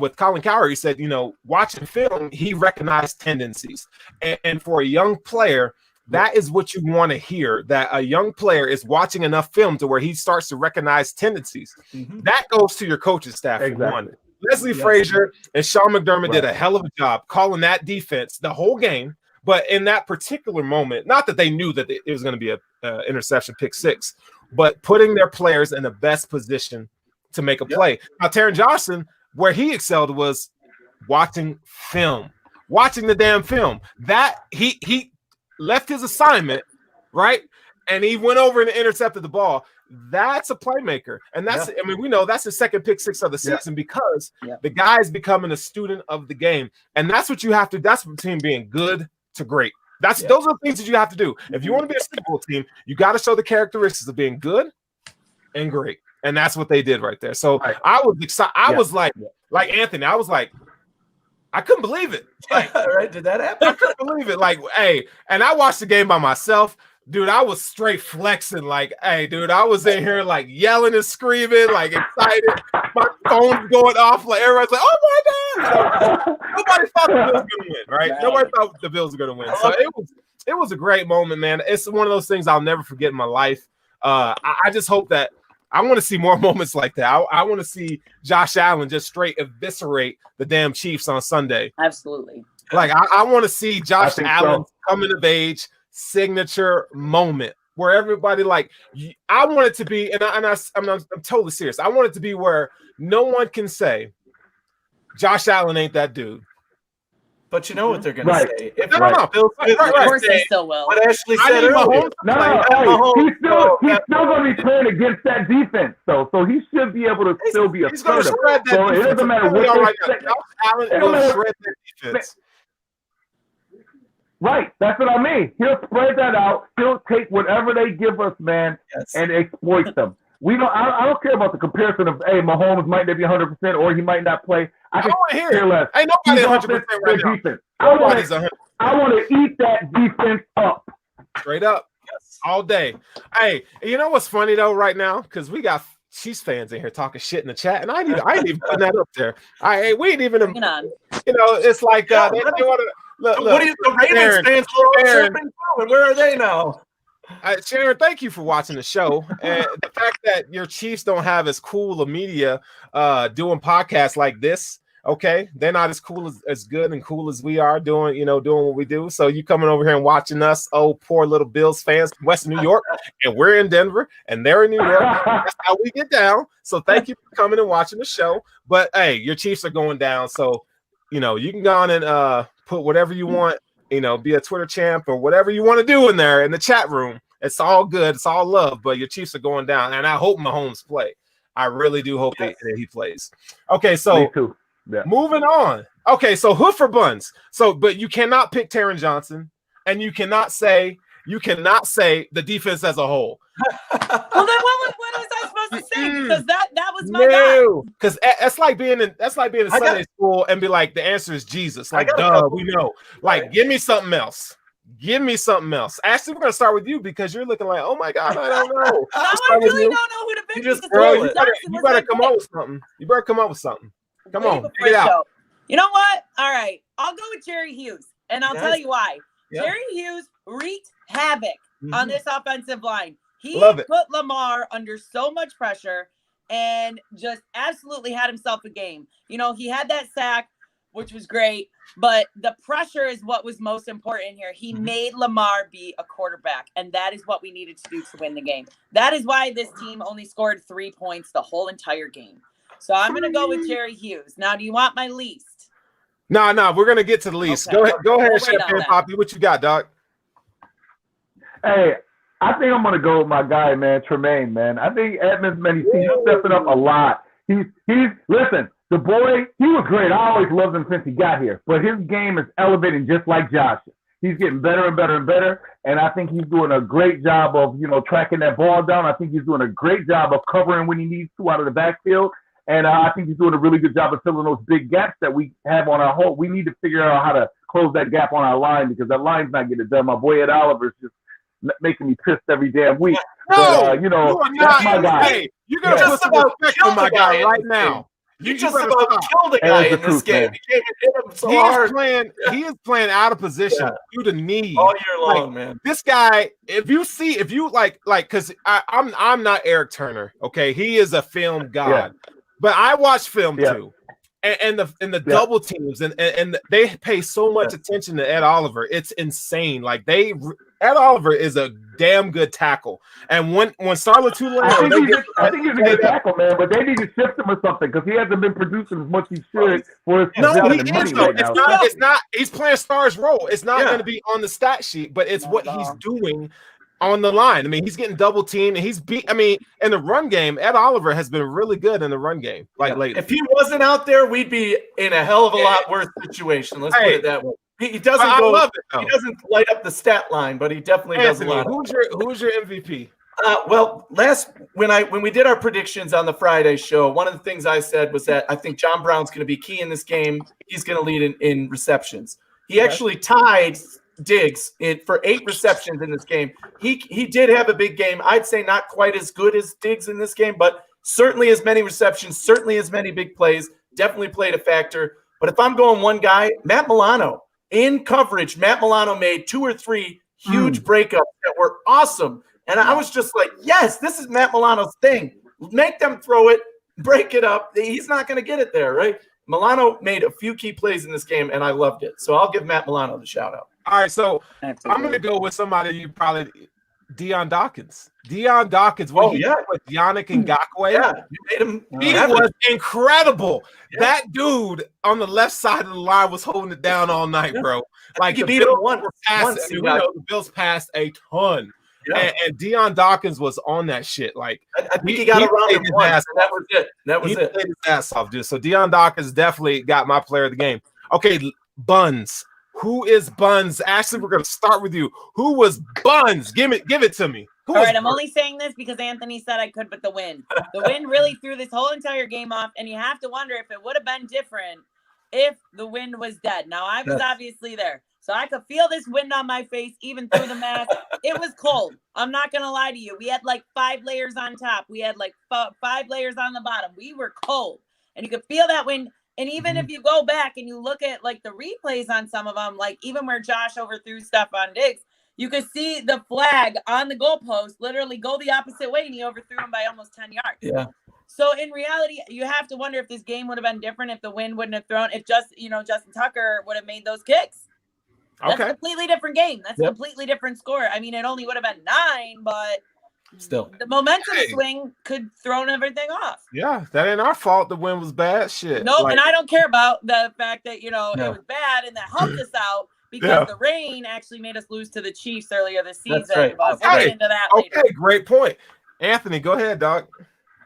with Colin Kaiir, he said, watching film, he recognized tendencies. And for a young player, that is what you want to hear, that a young player is watching enough film to where he starts to recognize tendencies. That goes to your coaching staff. One. Leslie Frazier and Sean McDermott did a hell of a job calling that defense the whole game. But in that particular moment, not that they knew that it was going to be a interception, pick six, but putting their players in the best position to make a play. Now, Taron Johnson, where he excelled was watching film, watching the damn film. That he left his assignment, right? And he went over and intercepted the ball. That's a playmaker. And that's, we know that's the second pick six of the season because the guy is becoming a student of the game. And that's what you have to, that's between being good to great. Those are the things that you have to do. If you want to be a Super Bowl team, you got to show the characteristics of being good and great. And that's what they did right there. So I was excited. I was like Anthony, I was like, I couldn't believe it. Like, did that happen? I couldn't believe it. Like, hey, and I watched the game by myself. Dude, I was straight flexing. Like, hey, dude, I was in here like yelling and screaming, like excited. My phone's going off. Like, everybody's like, oh my God. Nobody thought the Bills were going to win, right? Nobody thought the Bills were going to win. So it was a great moment, man. It's one of those things I'll never forget in my life. I just hope that I want to see more moments like that. I want to see Josh Allen just straight eviscerate the damn Chiefs on Sunday. Absolutely. Like, I want to see Josh Allen coming of age, signature moment where everybody I want it to be, and I'm totally serious. I want it to be where no one can say Josh Allen ain't that dude. But you know what they're going to say. If of course they still will. What Ashley said earlier. He's still going to be playing against that defense, though. So he should be able to still be assertive. So it doesn't matter what they say. Allen will shred that defense. Right, that's what I mean. He'll spread that out. He'll take whatever they give us, man, and exploit them. I don't care about the comparison of, hey, Mahomes might not be 100% or he might not play. I don't want to hear it. Less. Ain't nobody 100% right now. Defense. I want to eat that defense up. Straight up, all day. Hey, you know what's funny though right now? Because we got Chiefs fans in here talking shit in the chat, and I ain't even putting that up there. We ain't even. It's like they want to. Look, what do you the Ravens fans are all chirping and where are they now? Sharon, thank you for watching the show. And the fact that your Chiefs don't have as cool a media doing podcasts like this, okay? They're not as cool as good and cool as we are doing what we do. So you coming over here and watching us, poor little Bills fans from Western New York, and we're in Denver and they're in New York. That's how we get down. So thank you for coming and watching the show. But hey, your Chiefs are going down. So you can go on and put whatever you want, be a Twitter champ or whatever you want to do in there in the chat room. It's all good. It's all love, but your Chiefs are going down. And I hope Mahomes play. I really do hope that he plays. Okay, so moving on. Okay, so Hoof or Buns. So, but you cannot pick Taron Johnson, and you cannot say the defense as a whole. Well, then what was I supposed to say? Because that was my guy. Because that's like being in Sunday school and be like, the answer is Jesus. Like, duh, we know. Like, give me something else. Give me something else. Ashley, we're gonna start with you because you're looking like, oh my God, I don't know. I really don't know who to pick. You better come up with something. You better come up with something. Come on, get it out. You know what? All right, I'll go with Jerry Hughes, and I'll tell you why. Jerry Hughes wreaked havoc on this offensive line. He put Lamar under so much pressure and just absolutely had himself a game. He had that sack, which was great, but the pressure is what was most important here. He made Lamar be a quarterback, and that is what we needed to do to win the game. That is why this team only scored 3 points the whole entire game. So I'm going to go with Jerry Hughes. Now, do you want my least? No, we're going to get to the least. Okay. Go ahead, Champagne Poppy. What you got, dog? Hey, I think I'm going to go with my guy, man, Tremaine, man. I think Edmonds, man, he's stepping up a lot. Listen, the boy, he was great. I always loved him since he got here. But his game is elevating just like Josh. He's getting better and better and better. And I think he's doing a great job of, tracking that ball down. I think he's doing a great job of covering when he needs to out of the backfield. And I think he's doing a really good job of filling those big gaps that we have on our whole. We need to figure out how to close that gap on our line because that line's not getting it done. My boy Ed Oliver's just making me pissed every damn week. No, but, that's my guy. Hey, you're going to put some respect on my guy right now. You just about killed a guy in this game. You can't hit him so hard. He is playing out of position due to knee all year long, man. This guy, because I'm not Eric Turner, okay? He is a film god, but I watch film too, and the double teams and they pay so much attention to Ed Oliver. It's insane. Ed Oliver is a damn good tackle, and when Starla Tulane, I think he's a good tackle, man. But they need to shift him or something because he hasn't been producing as much as he should for his money right now. It's not. He's playing Star's role. It's not going to be on the stat sheet, but it's what he's doing on the line. I mean, he's getting double teamed, and he's in the run game. Ed Oliver has been really good in the run game, lately. If he wasn't out there, we'd be in a hell of a lot worse situation. Let's put it that way. He doesn't he doesn't light up the stat line, but he definitely does a lot. Who's your MVP? When we did our predictions on the Friday show, one of the things I said was that I think John Brown's going to be key in this game. He's going to lead in receptions. He actually tied Diggs for 8 receptions in this game. He did have a big game. I'd say not quite as good as Diggs in this game, but certainly as many receptions, certainly as many big plays. Definitely played a factor. But if I'm going one guy, Matt Milano. In coverage, Matt Milano made 2 or 3 huge breakups that were awesome. And I was just like, yes, this is Matt Milano's thing. Make them throw it, break it up. He's not going to get it there, right? Milano made a few key plays in this game, and I loved it. So I'll give Matt Milano the shout-out. All right, so I'm going to go with somebody you probably – Deion Dawkins. Deion Dawkins, with Yannick Ngakoue. Yeah, you made him. He was incredible. Yeah. That dude on the left side of the line was holding it down all night, bro. He beat him once. The Bills passed a ton. Yeah. And Deion Dawkins was on that shit. I think he got around him once, and that was it. He played his ass off, dude. So Deion Dawkins definitely got my player of the game. Okay, Buns. Who is Buns? Ashley, we're going to start with you. Who was Buns? Give it to me. All right, I'm only saying this because Anthony said I could, but the wind really threw this whole entire game off, and you have to wonder if it would have been different if the wind was dead. Now, I was obviously there, so I could feel this wind on my face even through the mask. It was cold. I'm not going to lie to you. We had 5 layers on top. We had 5 layers on the bottom. We were cold, and you could feel that wind. And even if you go back and you look at the replays on some of them, even where Josh overthrew stuff on Diggs, you could see the flag on the goalpost literally go the opposite way, and he overthrew him by almost 10 yards. Yeah. So in reality, you have to wonder if this game would have been different if the wind wouldn't have thrown, if Justin Tucker would have made those kicks. That's a completely different game. That's a completely different score. I mean, it only would have been 9, but still the momentum swing could thrown everything off. Yeah, that ain't our fault. The wind was bad. Shit. No, and I don't care about the fact that it was bad and that helped us out because the rain actually made us lose to the Chiefs earlier this season. That's right. But we'll get into that later. Okay, great point. Anthony, go ahead, dog.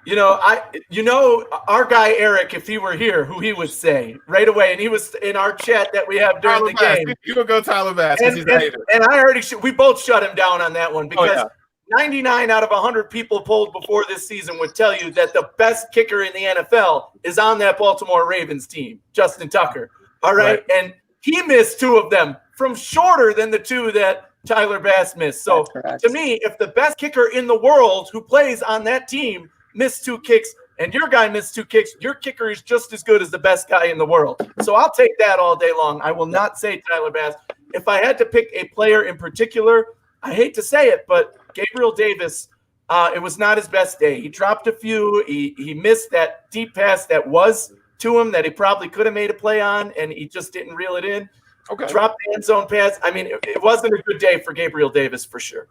Our guy Eric, if he were here, who he would say right away, and he was in our chat that we have during the game. You would go Tyler Bass because he's a hater. And I already we both shut him down on that one because 99 out of 100 people polled before this season would tell you that the best kicker in the NFL is on that Baltimore Ravens team, Justin Tucker. All right. And he missed 2 of them from shorter than the 2 that Tyler Bass missed. So to me, if the best kicker in the world who plays on that team missed 2 kicks and your guy missed 2 kicks, your kicker is just as good as the best guy in the world. So I'll take that all day long. I will not say Tyler Bass. If I had to pick a player in particular, I hate to say it, but Gabriel Davis, it was not his best day. He dropped a few. He missed that deep pass that was to him that he probably could have made a play on, and he just didn't reel it in. Okay. Dropped the end zone pass. I mean, it wasn't a good day for Gabriel Davis for sure.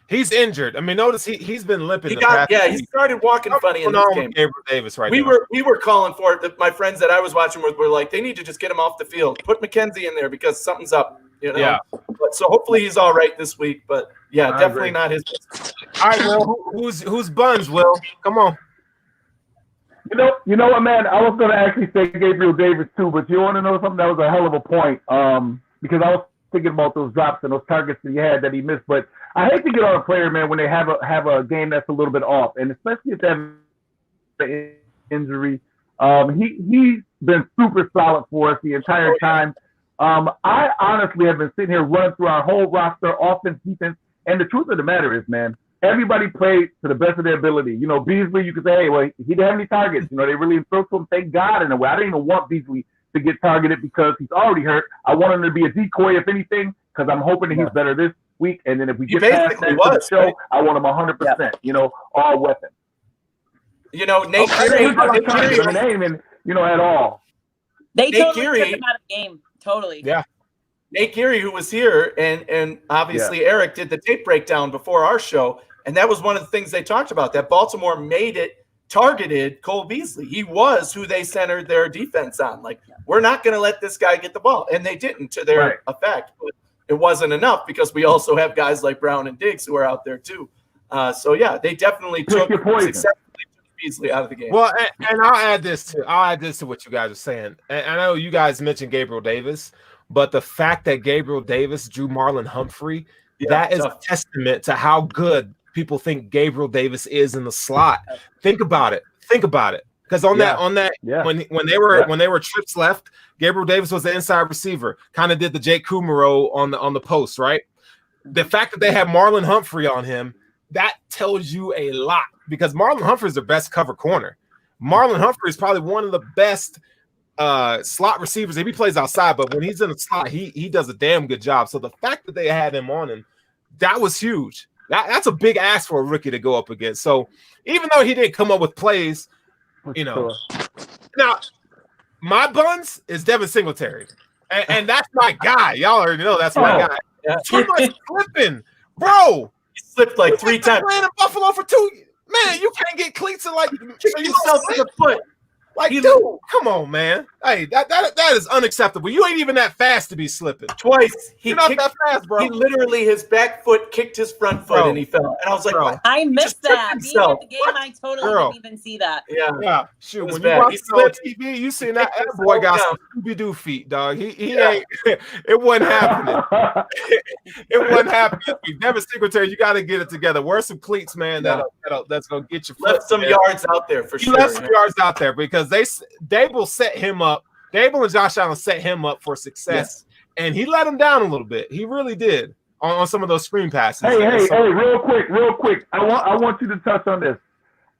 He's injured. I mean, notice he's been limping. He started walking funny in this game. Gabriel Davis we were calling for it. My friends that I was watching with were like, they need to just get him off the field. Put McKenzie in there because something's up. Yeah. But so hopefully he's all right this week. But yeah, definitely not his. All right, Will. Who's Buns? Will, come on. You know what, man? I was going to actually say Gabriel Davis too, but you want to know something? That was a hell of a point. Because I was thinking about those drops and those targets that he had that he missed. But I hate to get on a player, man, when they have a game that's a little bit off, and especially if they have an injury. He's been super solid for us the entire time. I honestly have been sitting here running through our whole roster, offense, defense, and the truth of the matter is, man, everybody played to the best of their ability. You know, Beasley, you could say, hey, well, he didn't have any targets. You know, they really threw to him, thank God, in a way. I didn't even want Beasley to get targeted because he's already hurt. I want him to be a decoy, if anything, because I'm hoping that he's better this week. And then if we get past that to the show, right? I want him 100%, you know, all weapons. You know, Nate Geary, you know, at all. They totally took him out of the game. Totally. Yeah. Nate Geary, who was here, and obviously Eric did the tape breakdown before our show, and that was one of the things they talked about, that Baltimore targeted Cole Beasley. He was who they centered their defense on. Like, we're not going to let this guy get the ball, and they didn't to their effect. But it wasn't enough because we also have guys like Brown and Diggs who are out there too. So yeah, they definitely successfully Beasley out of the game. Well, and I'll add this to what you guys are saying. And I know you guys mentioned Gabriel Davis, but the fact that Gabriel Davis drew Marlon Humphrey, that is a testament to how good people think Gabriel Davis is in the slot. Think about it. Because on that, when they were trips left, Gabriel Davis was the inside receiver, kind of did the Jake Kumaro on the post, right? The fact that they had Marlon Humphrey on him, that tells you a lot, because Marlon Humphrey is their best cover corner. Marlon Humphrey is probably one of the best slot receivers. If he plays outside, but when he's in the slot, he does a damn good job. So the fact that they had him on him, that was huge. That's a big ask for a rookie to go up against. So even though he didn't come up with plays, you know, now my buns is Devin Singletary, and that's my guy. Y'all already know that's my guy. Yeah. Too much flipping, bro. He slipped like 3 times. Playing in Buffalo for 2. Man, you can't get cleats and like kick yourself in the foot. Like, dude, come on, man. Hey, that is unacceptable. You ain't even that fast to be slipping. Twice. You're not that fast, bro. He literally, his back foot kicked his front foot and he fell. And I was like, I missed that. Being at the game, I totally didn't even see that. Yeah. Shoot, when you watch it on TV, you seen that boy got some Scooby-Doo feet, dog. He ain't. It wasn't happening. It wasn't happening. Devin Singletary, you got to get it together. Wear some cleats, man. That's gonna get you. Left some yards out there for sure. Left some yards out there because Dable set him up. Dable and Josh Allen set him up for success, and he let him down a little bit. He really did on some of those screen passes. Hey, real quick. I want you to touch on this.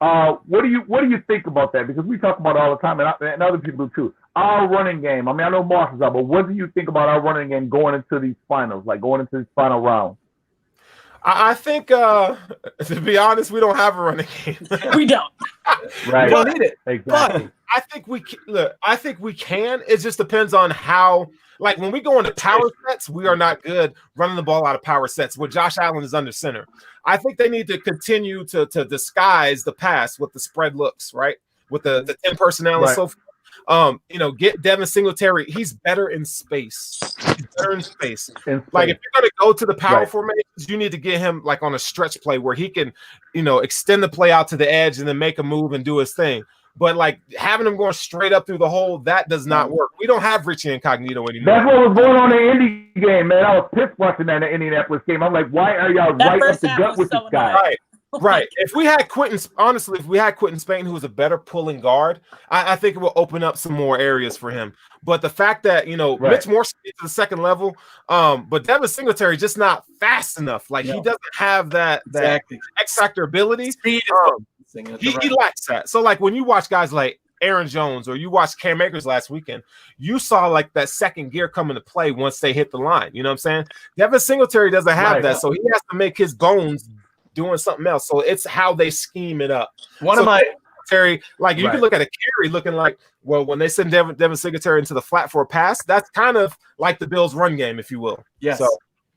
What do you think about that? Because we talk about it all the time, and other people do too. Our running game. I mean, I know Moss is out, but what do you think about our running game going into these finals, like going into this final round? I think, to be honest, we don't have a running game. We don't. Right. We don't need it. Exactly. But I think we can. It just depends on how. Like when we go into power sets, we are not good running the ball out of power sets where Josh Allen is under center. I think they need to continue to disguise the pass with the spread looks, right? With the 10 personnel and so forth. Get Devin Singletary. He's better in space. Like if you're gonna go to the power formations, you need to get him like on a stretch play where he can, extend the play out to the edge and then make a move and do his thing. But like having him going straight up through the hole, that does not work. We don't have Richie Incognito anymore. That's what was going on in the Indy game, man. I was pissed watching that in the Indianapolis game. I'm like, why are y'all right up the gut with this guy? Right. If we had Quentin Spain, who was a better pulling guard, I think it will open up some more areas for him. But the fact that, Mitch Morse to the second level, but Devin Singletary just not fast enough. Like he doesn't have that X factor ability. Speed he lacks that. So like when you watch guys like Aaron Jones or you watch Cam Akers last weekend, you saw like that second gear come into play once they hit the line. You know what I'm saying? Devin Singletary doesn't have that. So he has to make his bones doing something else. So it's how they scheme it up. Terry, like you can look at a carry looking like, well, when they send Devin Singletary into the flat for a pass, that's kind of like the Bills' run game, if you will. Yes. So,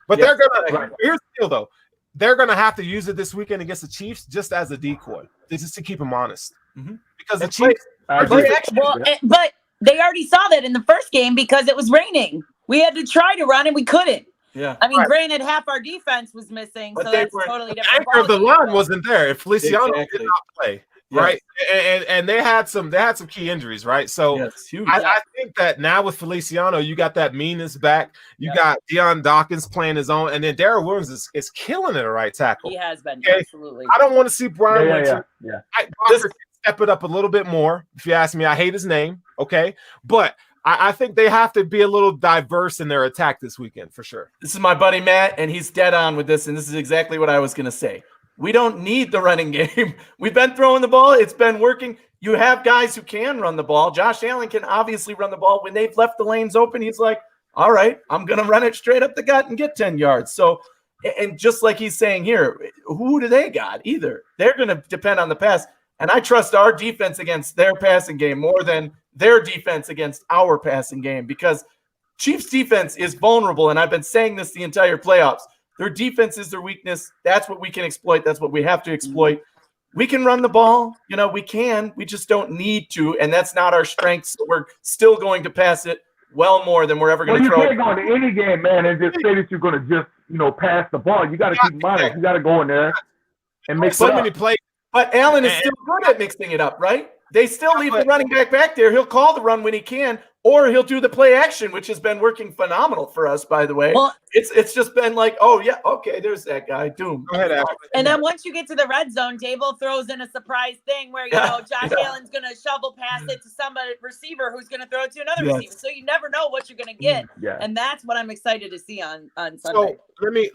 but they're gonna. Here's the deal, though. They're gonna have to use it this weekend against the Chiefs just as a decoy, just to keep them honest. Mm-hmm. Because the Chiefs. But they already saw that in the first game because it was raining. We had to try to run and we couldn't. Yeah. I mean, granted, half our defense was missing, so that's totally different. The anchor of the line wasn't there. If Feliciano did not play, right? And they had some key injuries, right? So huge. I think that now with Feliciano, you got that meanness back. You got Deion Dawkins playing his own, and then Darrell Williams is killing it at right tackle. He has been, absolutely. I don't want to see Brian Winter. Yeah. Step it up a little bit more. If you ask me, I hate his name. Okay, but I think they have to be a little diverse in their attack this weekend for sure. This is my buddy Matt, and he's dead on with this, and this is exactly what I was going to say. We don't need the running game. We've been throwing the ball. It's been working. You have guys who can run the ball. Josh Allen can obviously run the ball. When they've left the lanes open, he's like, all right, I'm going to run it straight up the gut and get 10 yards. So, and just like he's saying here, who do they got either? They're going to depend on the pass. And I trust our defense against their passing game more than their defense against our passing game, because Chiefs defense is vulnerable. And I've been saying this the entire playoffs. Their defense is their weakness. That's what we can exploit. That's what we have to exploit. We can run the ball. We can. We just don't need to. And that's not our strength. So we're still going to pass it well more than we're ever going to throw. You can't go into any game, man, and just say that you're going to just, pass the ball. You got to keep in mind. You got to go in there and make so many plays. But Allen is still good at mixing it up, right? They still leave the running back there. He'll call the run when he can, or he'll do the play action, which has been working phenomenal for us, by the way. Well, it's just been like, oh, yeah, okay, there's that guy. Doom. Go ahead, Al. And then once you get to the red zone, Dable throws in a surprise thing where, Josh Allen's going to shovel pass it to somebody receiver who's going to throw it to another receiver. So you never know what you're going to get. And that's what I'm excited to see on Sunday. So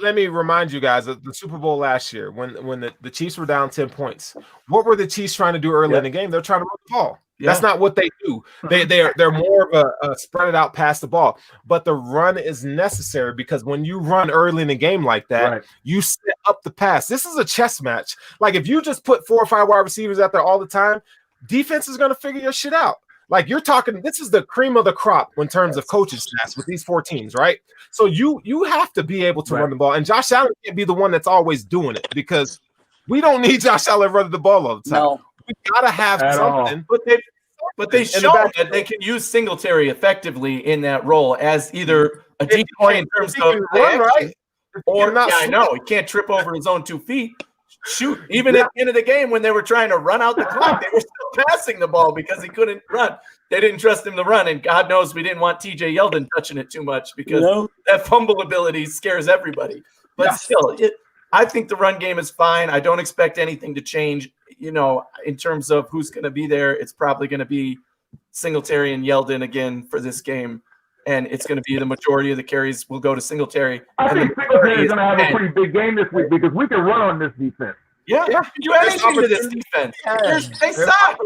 let me remind you guys of the Super Bowl last year when the Chiefs were down 10 points. What were the Chiefs trying to do early in the game? They're trying to run the ball. That's not what they do. They're more of a spread it out, pass the ball. But the run is necessary, because when you run early in the game like that, you set up the pass. This is a chess match. Like if you just put 4 or 5 wide receivers out there all the time, defense is going to figure your shit out. Like you're talking, this is the cream of the crop in terms of coaching staffs with these 4 teams, right? So you have to be able to run the ball, and Josh Allen can't be the one that's always doing it, because we don't need Josh Allen running the ball all the time. No. We gotta have something. But they've shown that they can use Singletary effectively in that role as either a decoy in terms of run, right? Or not. I know he can't trip over his own 2 feet. Shoot, even at the end of the game when they were trying to run out the clock, they were still passing the ball because he couldn't run. They didn't trust him to run, and God knows we didn't want TJ Yeldon touching it too much, because that fumble ability scares everybody. But still, I think the run game is fine. I don't expect anything to change. In terms of who's going to be there, it's probably going to be Singletary and Yeldon again for this game, and it's going to be the majority of the carries will go to Singletary. I think Singletary is going to have a pretty big game this week, because we can run on this defense. Yeah. Do anything to this defense. They suck.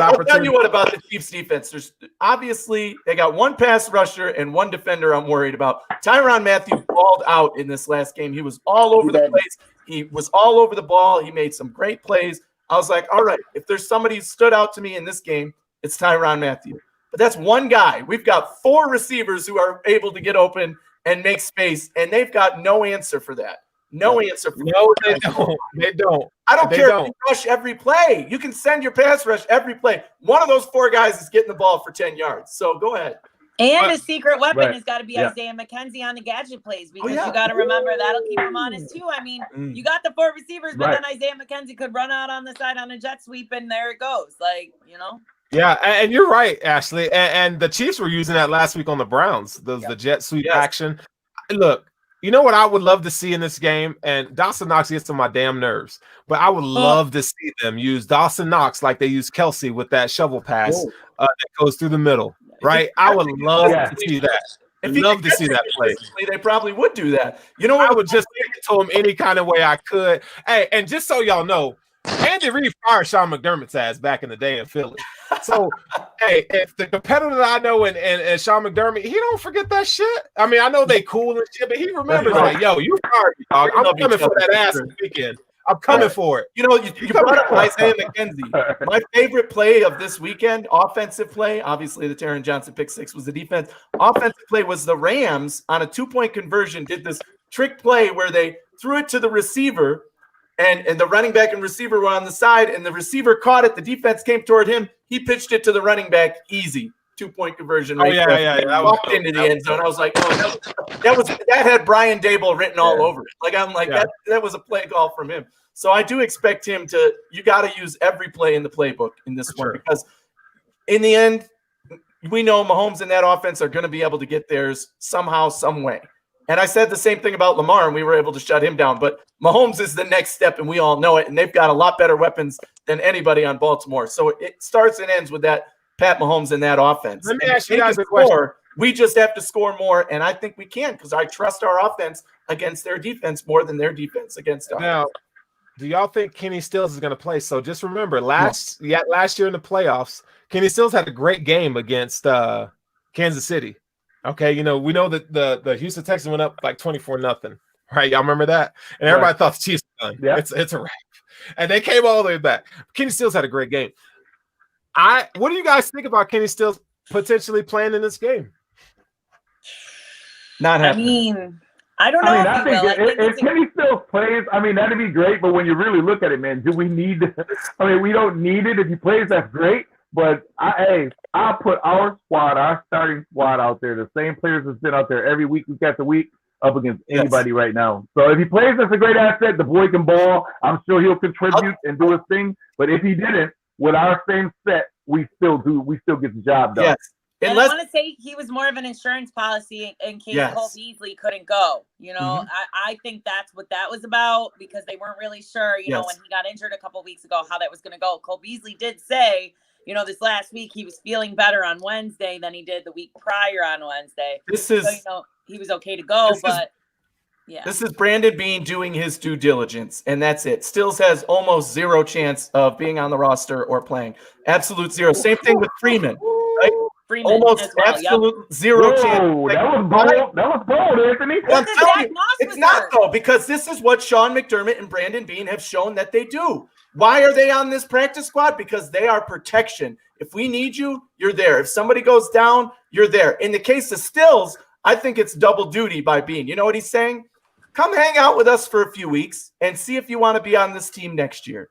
I'll tell you what about the Chiefs defense. There's obviously they got 1 pass rusher and 1 defender I'm worried about. Tyrann Mathieu balled out in this last game. He was all over the place. He was all over the ball. He made some great plays. I was like, all right, if there's somebody who stood out to me in this game, it's Tyrann Mathieu. But that's one guy. We've got 4 receivers who are able to get open and make space, and they've got no answer for that. No answer for they don't. They don't. I don't care if you rush every play. You can send your pass rush every play. One of those 4 guys is getting the ball for 10 yards. So go ahead. And a secret weapon has got to be Isaiah McKenzie on the gadget plays, because you got to remember that'll keep him honest too. I mean, you got the 4 receivers, but then Isaiah McKenzie could run out on the side on a jet sweep, and there it goes. Yeah, and you're right, Ashley. And the Chiefs were using that last week on the Browns, the jet sweep action. Look, you know what I would love to see in this game? And Dawson Knox gets on my damn nerves, but I would love to see them use Dawson Knox like they use Kelsey with that shovel pass that goes through the middle, right? I would love to see that. I'd love to see that play. They probably would do that. I would just take it to him any kind of way I could. Hey, and just so y'all know, Andy Reid fired Sean McDermott's ass back in the day in Philly. So, hey, if the competitor that I know and Sean McDermott, he don't forget that shit. I mean, I know they cool and shit, but he remembers like, yo, you fired me, dog. I'm coming for that ass this weekend. I'm coming for it. You brought up Isaiah McKenzie. My favorite play of this weekend, offensive play, obviously the Taron Johnson pick 6 was the defense. Offensive play was the Rams on a 2-point conversion did this trick play where they threw it to the receiver, and the running back and receiver were on the side, and the receiver caught it. The defense came toward him. He pitched it to the running back easy. 2-point conversion Oh, rate. yeah. I walked into the end zone. I was like, oh, that had Brian Dable written all over it. Like, I'm like, that was a play call from him. So I do expect him to – you got to use every play in the playbook in this one because in the end, we know Mahomes and that offense are going to be able to get theirs somehow, some way. And I said the same thing about Lamar, and we were able to shut him down. But Mahomes is the next step, and we all know it. And they've got a lot better weapons than anybody on Baltimore. So it starts and ends with that Pat Mahomes and that offense. Let me ask you guys a question. We just have to score more, and I think we can because I trust our offense against their defense more than their defense against us. Now, do y'all think Kenny Stills is going to play? So just remember, last year in the playoffs, Kenny Stills had a great game against Kansas City. Okay, we know that the Houston Texans went up like 24-0, right? Y'all remember that? And everybody thought the Chiefs were done. Yeah. It's a wrap. And they came all the way back. Kenny Stills had a great game. What do you guys think about Kenny Stills potentially playing in this game? Not happening. I don't know. I think if Kenny Stills plays, that'd be great. But when you really look at it, man, do we need – we don't need it. If he plays, that's great. But I'll put our starting squad out there, the same players that's been out there every week after week, up against anybody right now. So if he plays, that's a great asset. The boy can ball. I'm sure he'll contribute and do his thing. But if he didn't, with our same set, we still get the job done. Yes. And I want to say he was more of an insurance policy in case Cole Beasley couldn't go. I think that's what that was about because they weren't really sure, when he got injured a couple weeks ago, how that was going to go. Cole Beasley did say, this last week he was feeling better on Wednesday than he did the week prior on Wednesday. He was okay to go, This is Brandon Beane doing his due diligence, and that's it. Stills has almost zero chance of being on the roster or playing. Absolute zero. Same thing with Freeman, right? Almost absolute zero chance. That was bold, Anthony. I'm telling you, it's not though, because this is what Sean McDermott and Brandon Beane have shown that they do. Why are they on this practice squad? Because they are protection. If we need you, you're there. If somebody goes down, you're there. In the case of Stills, I think it's double duty by Beane. You know what he's saying? Come hang out with us for a few weeks and see if you want to be on this team next year.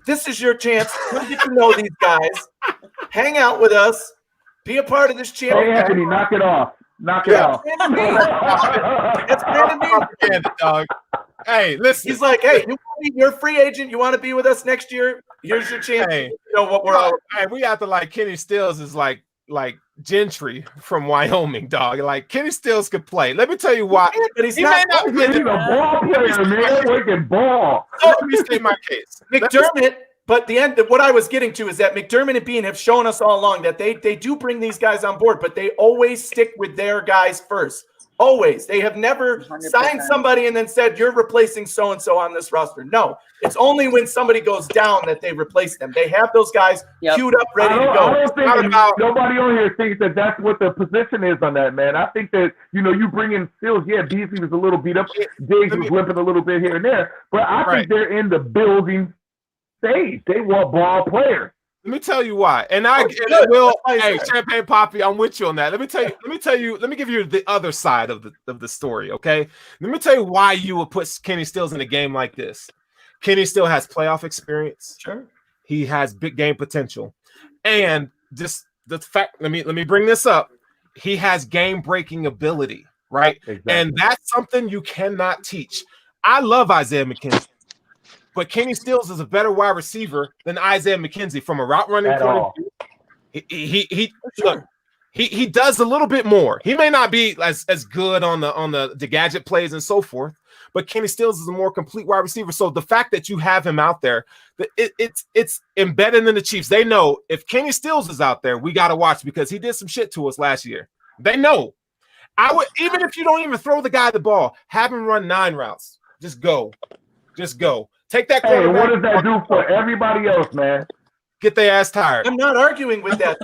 This is your chance. Come get to know these guys. Hang out with us. Be a part of this championship. Hey, Anthony, knock it off. Knock it off. That's Brandon Beane. Dog. Hey, listen. He's like, hey, you're a free agent. You want to be with us next year? Here's your chance. Hey, what we're all. Hey, we have to like Kenny Stills is like Gentry from Wyoming, dog. Like Kenny Stills could play. Let me tell you why. But he's a ball player, man. He can ball. Let me state my case. McDermott. But the end, what I was getting to is that McDermott and Beane have shown us all along that they do bring these guys on board, but they always stick with their guys first. Always. They have never 100%. Signed somebody and then said, you're replacing so-and-so on this roster. No, it's only when somebody goes down that they replace them. They have those guys queued up, ready to go. I don't think nobody on here thinks that that's what the position is on that, man. I think that, you bring in Stills. Yeah, Beasley was a little beat up. Diggs was limping a little bit here and there. But I think they're in the building stage. They want ball players. Let me tell you why. And I will. Hey, Champagne Poppy, I'm with you on that. Let me give you the other side of the story, okay? Let me tell you why you would put Kenny Stills in a game like this. Kenny still has playoff experience. Sure. He has big game potential. And just the fact, let me bring this up. He has game-breaking ability, right? Exactly. And that's something you cannot teach. I love Isaiah McKenzie. But Kenny Stills is a better wide receiver than Isaiah McKenzie from a route running point of view. He does a little bit more. He may not be as good on the gadget plays and so forth, but Kenny Stills is a more complete wide receiver. So the fact that you have him out there, it's embedded in the Chiefs. They know if Kenny Stills is out there, we got to watch because he did some shit to us last year. They know. I would, even if you don't even throw the guy the ball, have him run 9 routes. Just go. Take that. Hey, what does that do for everybody else, man? Get their ass tired. I'm not arguing with that.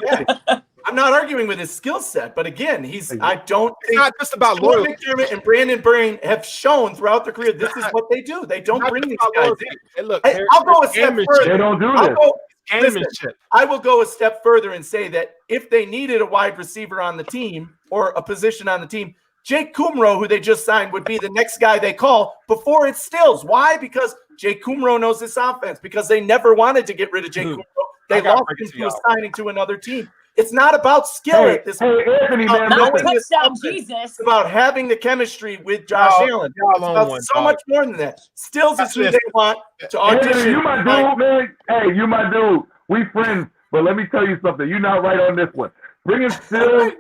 I'm not arguing with his skill set, but again, I don't think it's not just about loyalty. McDermott and Brandon Beane have shown throughout their career this is what they do. They don't bring these guys in. Hey, look, I'll go a step further. They don't do this. I will go a step further and say that if they needed a wide receiver on the team or a position on the team, Jake Kumro, who they just signed, would be the next guy they call before it's Stills. Why? Because Jake Kumro knows this offense. Because they never wanted to get rid of Jake Kumro. They lost him to a signing to another team. It's not about skill at this point. Hey, Anthony, man, Not listen. touchdown, Jesus. It's about having the chemistry with Josh Allen. It's about so much more than that. Stills is who they want to audition. Anthony, you my dude, man. Hey, you my dude. We friends, but let me tell you something. You're not right on this one. Bringing Stills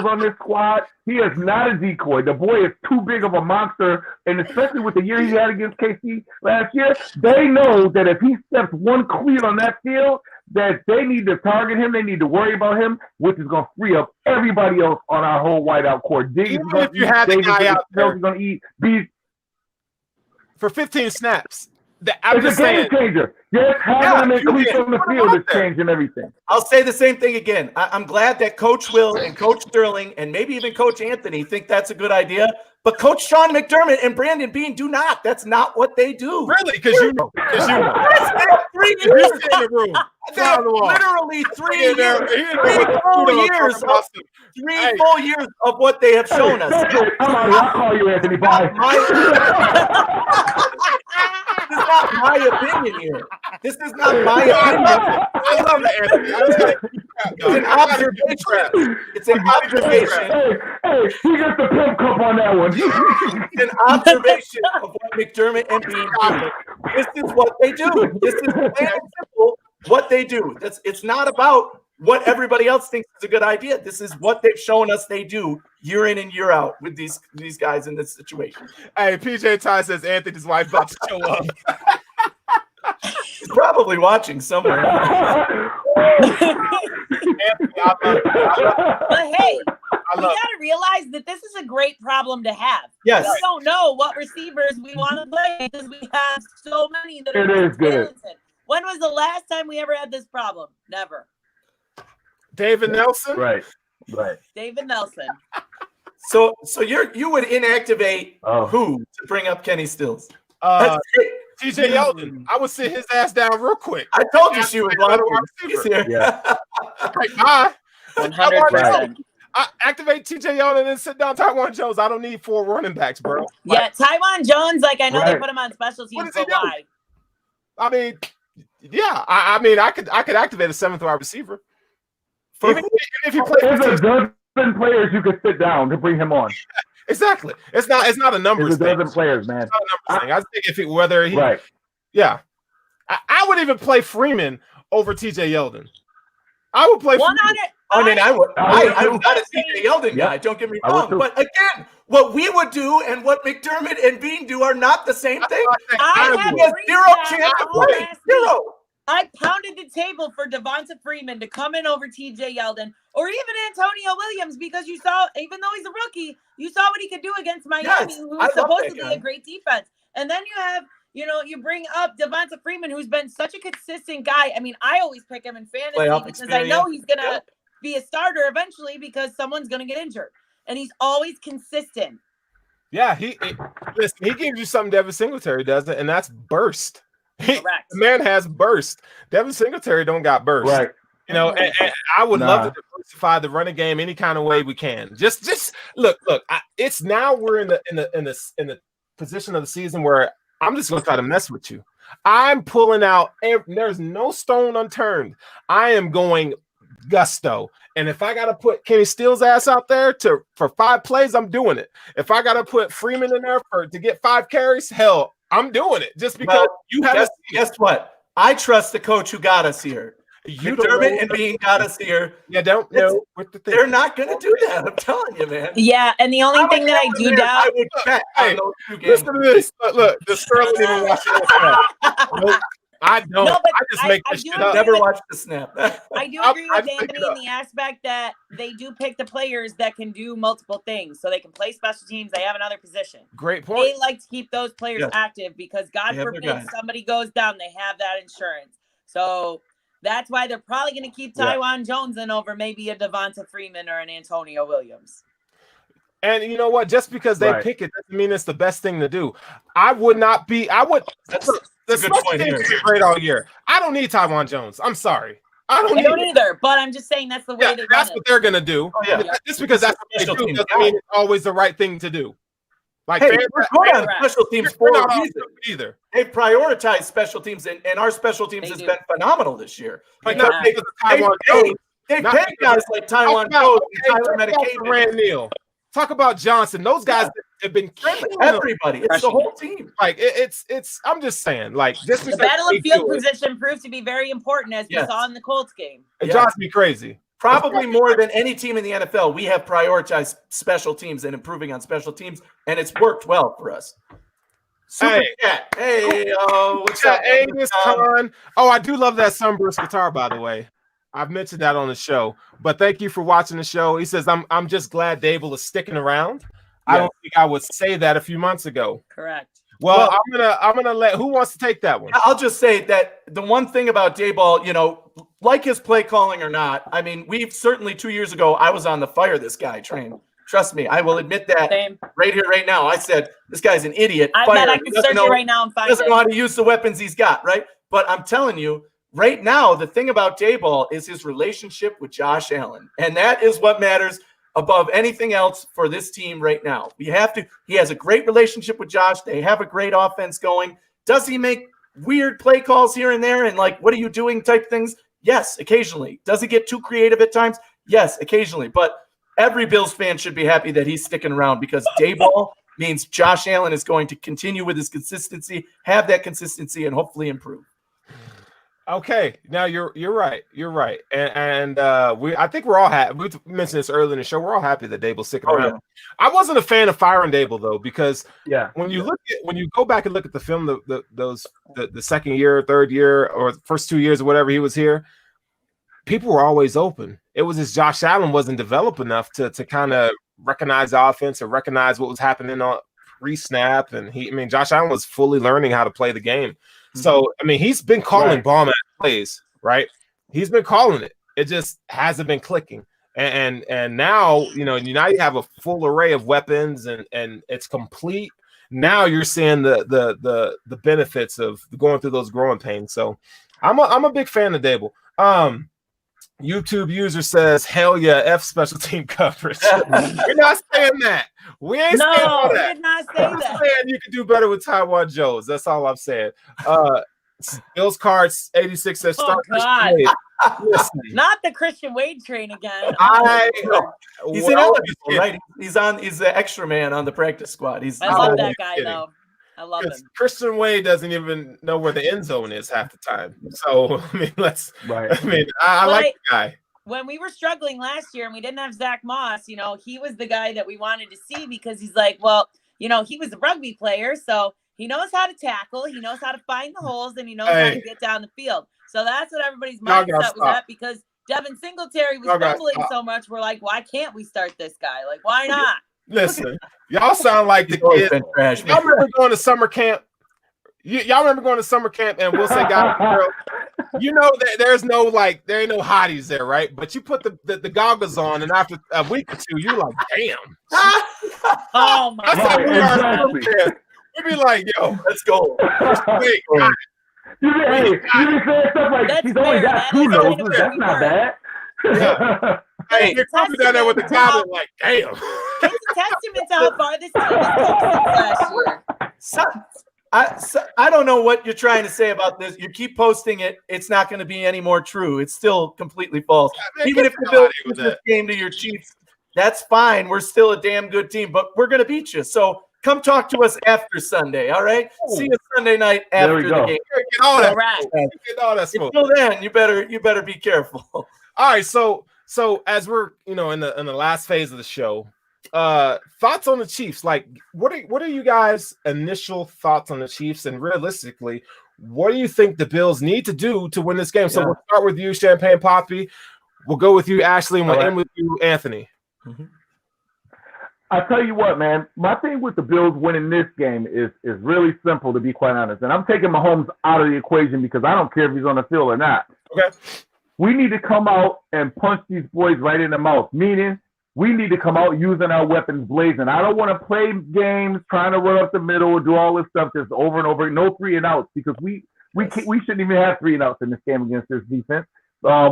on this squad. He is not a decoy. The boy is too big of a monster, and especially with the year he had against KC last year, they know that if he steps one cleat on that field, that they need to target him. They need to worry about him, which is going to free up everybody else on our whole wideout core. Diggs is going to eat. Davis is going to eat. For 15 snaps. It's a game changer. Yes, having him increase on the field is changing everything. I'll say the same thing again. I'm glad that Coach Will and Coach Sterling and maybe even Coach Anthony think that's a good idea. But Coach Sean McDermott and Brandon Beane do not. That's not what they do. Really? Because you know. Three years. Literally 3 years. 3 full years of what they have shown us. Come on, I'll call you Anthony. Bye. This is not my opinion here. This is not my opinion. I love Anthony. It's an observation. It's an observation. Hey, he got the pimp cup on that one. It's an observation of what McDermott and Beane do. This is what they do. This is plain and simple what they do. It's not about what everybody else thinks is a good idea. This is what they've shown us they do year in and year out with these guys in this situation. Hey, PJ Ty says Anthony's wife about to show up. He's probably watching somewhere. But hey, we got to realize that this is a great problem to have. Yes. We don't know what receivers we want to play because we have so many that are talented. Good. When was the last time we ever had this problem? Never. David Nelson? Right. David Nelson. So you would inactivate who to bring up Kenny Stills? TJ Yeldon. I would sit his ass down real quick. I told you she was here. Yeah. Like, bye. 100%. I activate TJ Yeldon and sit down Taiwan Jones. I don't need 4 running backs, bro. Yeah, Taiwan Jones, I know they put him on special teams, but why? I mean, yeah. I mean, I could activate a 7th wide receiver. Even if you play, there's a dozen players you could sit down to bring him on. Exactly. It's not a numbers thing. There's a dozen players, man. It's not a numbers thing. I think if it whether he, right. Yeah, I would even play Freeman over TJ Yeldon. I would play. 100. I mean, I would. I'm not a TJ Yeldon guy. Don't get me wrong. But again, what we would do and what McDermott and Beane do are not the same thing. I have zero chance of winning. Zero. I pounded the table for Devonta Freeman to come in over TJ Yeldon or even Antonio Williams because you saw, even though he's a rookie, you saw what he could do against Miami, who's supposedly a great defense. And then you have, you bring up Devonta Freeman, who's been such a consistent guy. I mean, I always pick him in fantasy because I know he's going to be a starter eventually because someone's going to get injured. And he's always consistent. Yeah, he gives you something Devin Singletary doesn't, and that's burst. Correct. The man has burst. Devin Singletary don't got burst. Right. And I would love to diversify the running game any kind of way we can. Just look. It's now we're in the position of the season where I'm just going to try to mess with you. I'm pulling out. There's no stone unturned. I am going gusto. And if I got to put Kenny Stills' ass out there for 5 plays, I'm doing it. If I got to put Freeman in there to get 5 carries, hell, I'm doing it just because you have. Guess what? I trust the coach who got us here. McDermott and Beane got us here. Yeah, don't know what the thing. They're not going to do that. I'm telling you, man. Yeah, and the only thing that I do doubt. I would bet on those 2 games. Listen to this. Look, the Sterling even watching this. Nope, I don't. No, but I just make this shit up. Never watched the snap. I do agree with Anthony in the aspect that they do pick the players that can do multiple things. So they can play special teams. They have another position. Great point. They like to keep those players active because God forbid somebody goes down, they have that insurance. So that's why they're probably going to keep Taiwan Jones in over maybe a Devonta Freeman or an Antonio Williams. And you know what? Just because they pick it doesn't mean it's the best thing to do. I would not be. I would. The special teams is great all year. I don't need Taiwan Jones. I'm sorry. I don't either. But I'm just saying that's the way that's what they're gonna do. Oh, yeah. Just because that's what they do doesn't mean it's always the right thing to do. Like we're good on special teams for a reason. Either they prioritize special teams, and our special teams has been phenomenal this year. Like not because of Taiwan Jones, They pay guys like Taiwan Coach and Tyler Medicaid. Rand Neal. Talk about Johnson. Those guys have been everybody. It's the whole team. Like it's. I'm just saying. Like this the battle of field position proved to be very important, as we saw in the Colts game. It drives me crazy. Probably more than any team in the NFL. We have prioritized special teams and improving on special teams, and it's worked well for us. Super chat. Hey, what's up, Angus Khan? Oh, I do love that sunburst guitar, by the way. I've mentioned that on the show, but thank you for watching the show. He says, I'm just glad Dable is sticking around. Yes. I don't think I would say that a few months ago. Correct. Well, I'm gonna let who wants to take that one? I'll just say that the one thing about Daboll, like his play calling or not, I mean, we've certainly 2 years ago, I was on the fire this guy train. Trust me, I will admit that right here, right now. I said this guy's an idiot. I bet I can search it right now and find it. Doesn't know how to use the weapons he's got, right? But I'm telling you, right now, the thing about Daboll is his relationship with Josh Allen. And that is what matters above anything else for this team right now. He has a great relationship with Josh. They have a great offense going. Does he make weird play calls here and there and like, what are you doing type things? Yes, occasionally. Does he get too creative at times? Yes, occasionally. But every Bills fan should be happy that he's sticking around because Daboll means Josh Allen is going to continue with his consistency, have that consistency, and hopefully improve. Okay, now you're right. You're right, and I think we're all happy. We mentioned this earlier in the show. We're all happy that Dable's sticking around. Yeah. I wasn't a fan of firing Dable though, because when you go back and look at the film, the second year, third year, or the first 2 years or whatever he was here, people were always open. It was just Josh Allen wasn't developed enough to kind of recognize the offense or recognize what was happening on pre-snap, and Josh Allen was fully learning how to play the game. So, he's been calling bomb-ass plays, right? He's been calling it. It just hasn't been clicking. And now, now you have a full array of weapons and it's complete. Now you're seeing the benefits of going through those growing pains. So I'm a big fan of Dable. YouTube user says, hell yeah, F special team coverage. We're not saying that. We ain't saying all that. We did not say I'm that. saying you can do better with Taiwan Jones. That's all I'm saying. Bills Cards 86 says start God. Not the Christian Wade train again. He's ineligible, right? He's the extra man on the practice squad. I love that guy though. I love him. Christian Wade doesn't even know where the end zone is half the time. So I like the guy. When we were struggling last year and we didn't have Zach Moss, he was the guy that we wanted to see because he's like, well, he was a rugby player, so he knows how to tackle, he knows how to find the holes, and he knows how to get down the field. So that's what everybody's mindset was at because Devin Singletary was fumbling so much. We're like, why can't we start this guy? Like, why not? Listen, y'all sound like the kids. Y'all remember going to summer camp? Y'all remember going to summer camp and we'll say, guys, girl, that there ain't no hotties there, right? But you put the goggles on, and after a week or two, you're like, damn. Oh my God. We'd be like, yo, let's go. Wait, you be saying stuff like, he's only got 2 noses. That's not bad. Yeah. Hey, you're coming down there with the comment like, damn. It's a testament to how far this team has come since last year. I don't know what you're trying to say about this. You keep posting it. It's not going to be any more true. It's still completely false. Even if the Bills lose this game to your Chiefs, that's fine. We're still a damn good team, but we're going to beat you. So come talk to us after Sunday, all right? See you Sunday night after the game. Get all that smoke. Until then, you better be careful. All right, so as we're in the last phase of the show, thoughts on the Chiefs? Like, what are you guys' initial thoughts on the Chiefs? And realistically, what do you think the Bills need to do to win this game? So we'll start with you, Champagne Poppy. We'll go with you, Ashley, and we'll end with you, Anthony. Mm-hmm. I tell you what, man, my thing with the Bills winning this game is really simple, to be quite honest. And I'm taking Mahomes out of the equation because I don't care if he's on the field or not. Okay. We need to come out and punch these boys right in the mouth, meaning we need to come out using our weapons blazing. I don't want to play games trying to run up the middle, do all this stuff just over and over. No 3 and outs because we shouldn't even have 3 and outs in this game against this defense.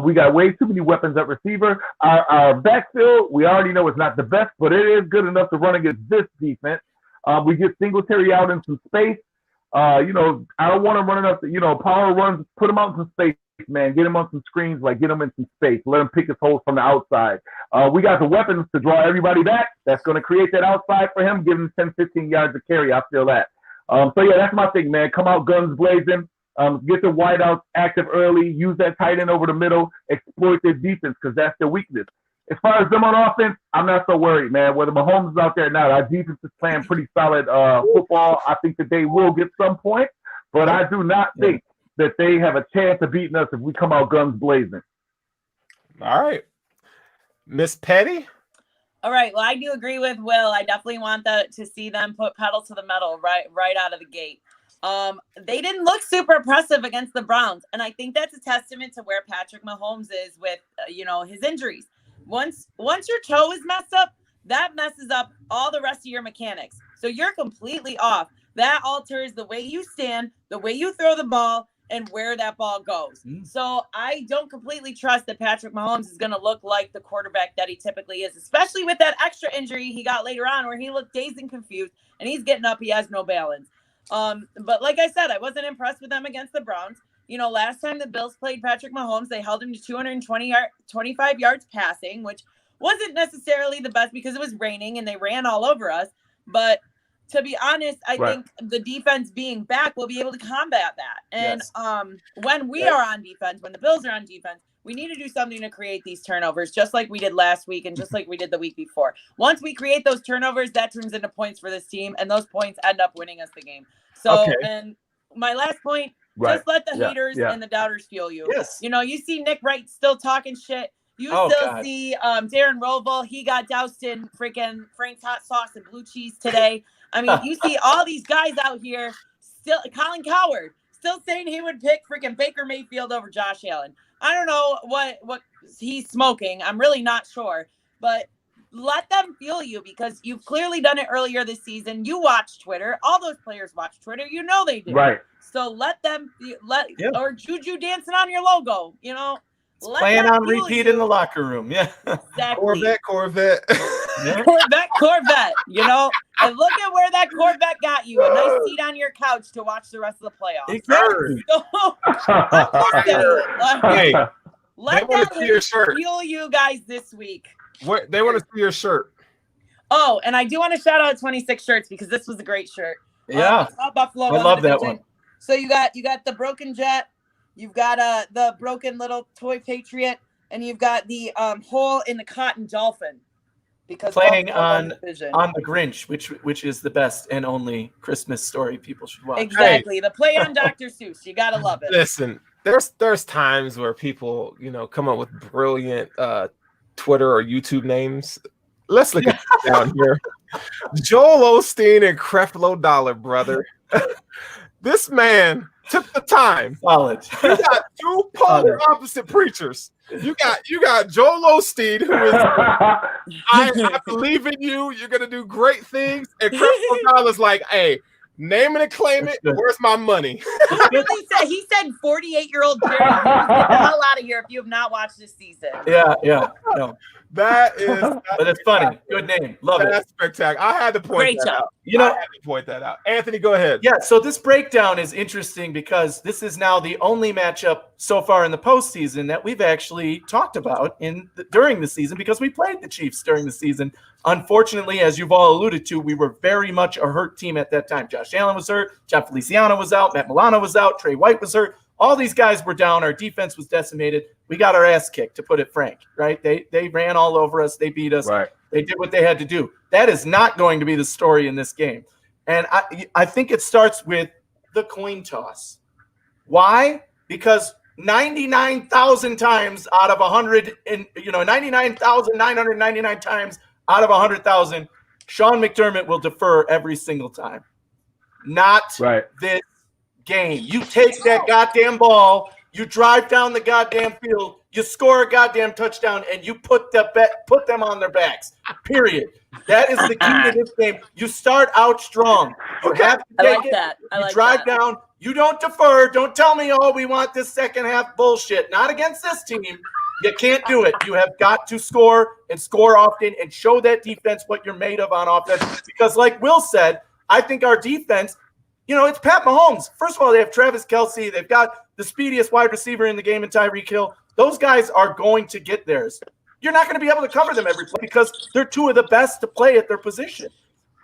We got way too many weapons at receiver. Our backfield, we already know it's not the best, but it is good enough to run against this defense. We get Singletary out in some space. You know, I don't want him running up, power runs, put him out in some space, man. Get him on some screens, get him in some space. Let him pick his holes from the outside. We got the weapons to draw everybody back. That's going to create that outside for him, give him 10, 15 yards of carry. I feel that. So, yeah, that's my thing, man. Come out guns blazing. Get the wideouts active early. Use that tight end over the middle. Exploit their defense because that's their weakness. As far as them on offense, I'm not so worried, man. Whether Mahomes is out there or not, our defense is playing pretty solid football. I think that they will get some points, but I do not think that they have a chance of beating us if we come out guns blazing. All right. Miss Petty? All right. Well, I do agree with Will. I definitely want to see them put pedal to the metal right out of the gate. They didn't look super impressive against the Browns, and I think that's a testament to where Patrick Mahomes is with his injuries. Once your toe is messed up, that messes up all the rest of your mechanics. So you're completely off. That alters the way you stand, the way you throw the ball, and where that ball goes. So I don't completely trust that Patrick Mahomes is going to look like the quarterback that he typically is, especially with that extra injury he got later on where he looked dazed and confused, and he's getting up. He has no balance. But like I said, I wasn't impressed with them against the Browns. Last time the Bills played Patrick Mahomes, they held him to 25 yards passing, which wasn't necessarily the best because it was raining and they ran all over us. But to be honest, I think the defense being back will be able to combat that. And when we are on defense, when the Bills are on defense, we need to do something to create these turnovers, just like we did last week and just like we did the week before. Once we create those turnovers, that turns into points for this team, and those points end up winning us the game. So, and my last point, just let the haters and the doubters fuel you. Yes. You see Nick Wright still talking shit. You still see Darren Rovell. He got doused in freaking Frank's hot sauce and blue cheese today. I mean, you see all these guys out here still, Colin Cowherd, still saying he would pick freaking Baker Mayfield over Josh Allen. I don't know what he's smoking. I'm really not sure. But let them fuel you because you've clearly done it earlier this season. You watch Twitter. All those players watch Twitter. They do. Right. So let them or Juju dancing on your logo, playing on repeat in the locker room. Yeah. Exactly. Corvette. Corvette. And look at where that Corvette got you. A nice seat on your couch to watch the rest of the playoffs. Exactly. Let that fuel you guys this week. They want to see your shirt. Oh, and I do want to shout out 26 shirts because this was a great shirt. Yeah. Buffalo. I love that one. So you got the broken jet, you've got the broken little toy Patriot, and you've got the hole in the cotton dolphin. Because playing on the Grinch, which is the best and only Christmas story people should watch. Exactly. The play on Dr. Seuss. You gotta love it. Listen, there's times where people, come up with brilliant Twitter or YouTube names. Let's look at down here. Joel Osteen and Creflo Dollar, brother. This man took the time. Solid. You got two polar opposite preachers. You got Joel Osteen, who is I believe in you. You're gonna do great things. And Creflo Dollar's like, hey, name it and claim it. Where's my money? He said 48-year-old Jerry, get the hell out of here if you have not watched this season. Yeah. No. But it's funny. Good name. Love it. That's spectacular. I had to point that out. I had to point that out. Anthony, go ahead. Yeah, so this breakdown is interesting because this is now the only matchup so far in the postseason that we've actually talked about during the season because we played the Chiefs during the season. Unfortunately, as you've all alluded to, we were very much a hurt team at that time. Josh Allen was hurt. Jeff Feliciano was out. Matt Milano was out. Trey White was hurt. All these guys were down. Our defense was decimated. We got our ass kicked, to put it frank, right? They ran all over us. They beat us. Right. They did what they had to do. That is not going to be the story in this game. And I think it starts with the coin toss. Why? Because 99,000 times out of 100, 99,999 times out of 100,000, Sean McDermott will defer every single time. Not this game. You take that goddamn ball, you drive down the goddamn field, you score a goddamn touchdown, and you put them on their backs. Period. That is the key to this game. You start out strong. You have to take it. You drive down. You don't defer. Don't tell me, we want this second half bullshit. Not against this team. You can't do it. You have got to score and score often and show that defense what you're made of on offense. Because like Will said, I think our defense It's Pat Mahomes. First of all, they have Travis Kelce. They've got the speediest wide receiver in the game in Tyreek Hill. Those guys are going to get theirs. You're not going to be able to cover them every play because they're two of the best to play at their position.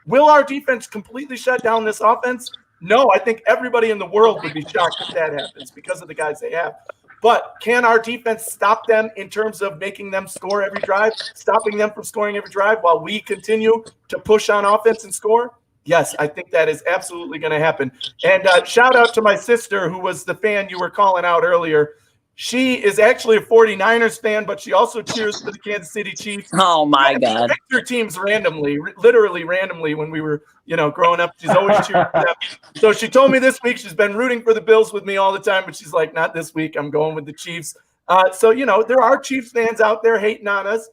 Will our defense completely shut down this offense? No, I think everybody in the world would be shocked if that happens because of the guys they have. But can our defense stop them in terms of making them score every drive, stopping them from scoring every drive while we continue to push on offense and score? Yes, I think that is absolutely going to happen. And shout out to my sister, who was the fan you were calling out earlier. She is actually a 49ers fan, but she also cheers for the Kansas City Chiefs. Oh, my God. She picked her teams randomly, literally randomly when we were, growing up. She's always cheering for them. So she told me this week she's been rooting for the Bills with me all the time, but she's like, not this week. I'm going with the Chiefs. So there are Chiefs fans out there hating on us.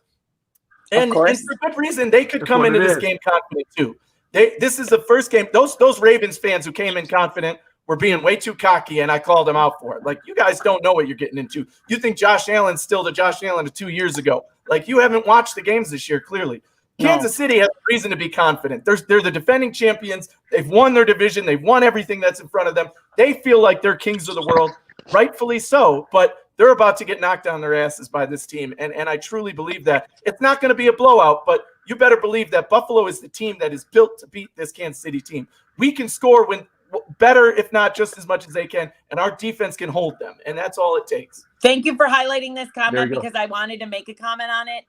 And for good reason. They could come into this game confident, too. This is the first game. Those Ravens fans who came in confident were being way too cocky, and I called them out for it. Like, you guys don't know what you're getting into. You think Josh Allen's still the Josh Allen of 2 years ago. Like, you haven't watched the games this year, clearly. Kansas City has reason to be confident. They're the defending champions. They've won their division. They've won everything that's in front of them. They feel like they're kings of the world, rightfully so, but they're about to get knocked on their asses by this team, and I truly believe that. It's not going to be a blowout, but you better believe that Buffalo is the team that is built to beat this Kansas City team. We can score better, if not just as much as they can, and our defense can hold them, and that's all it takes. Thank you for highlighting this comment because I wanted to make a comment on it.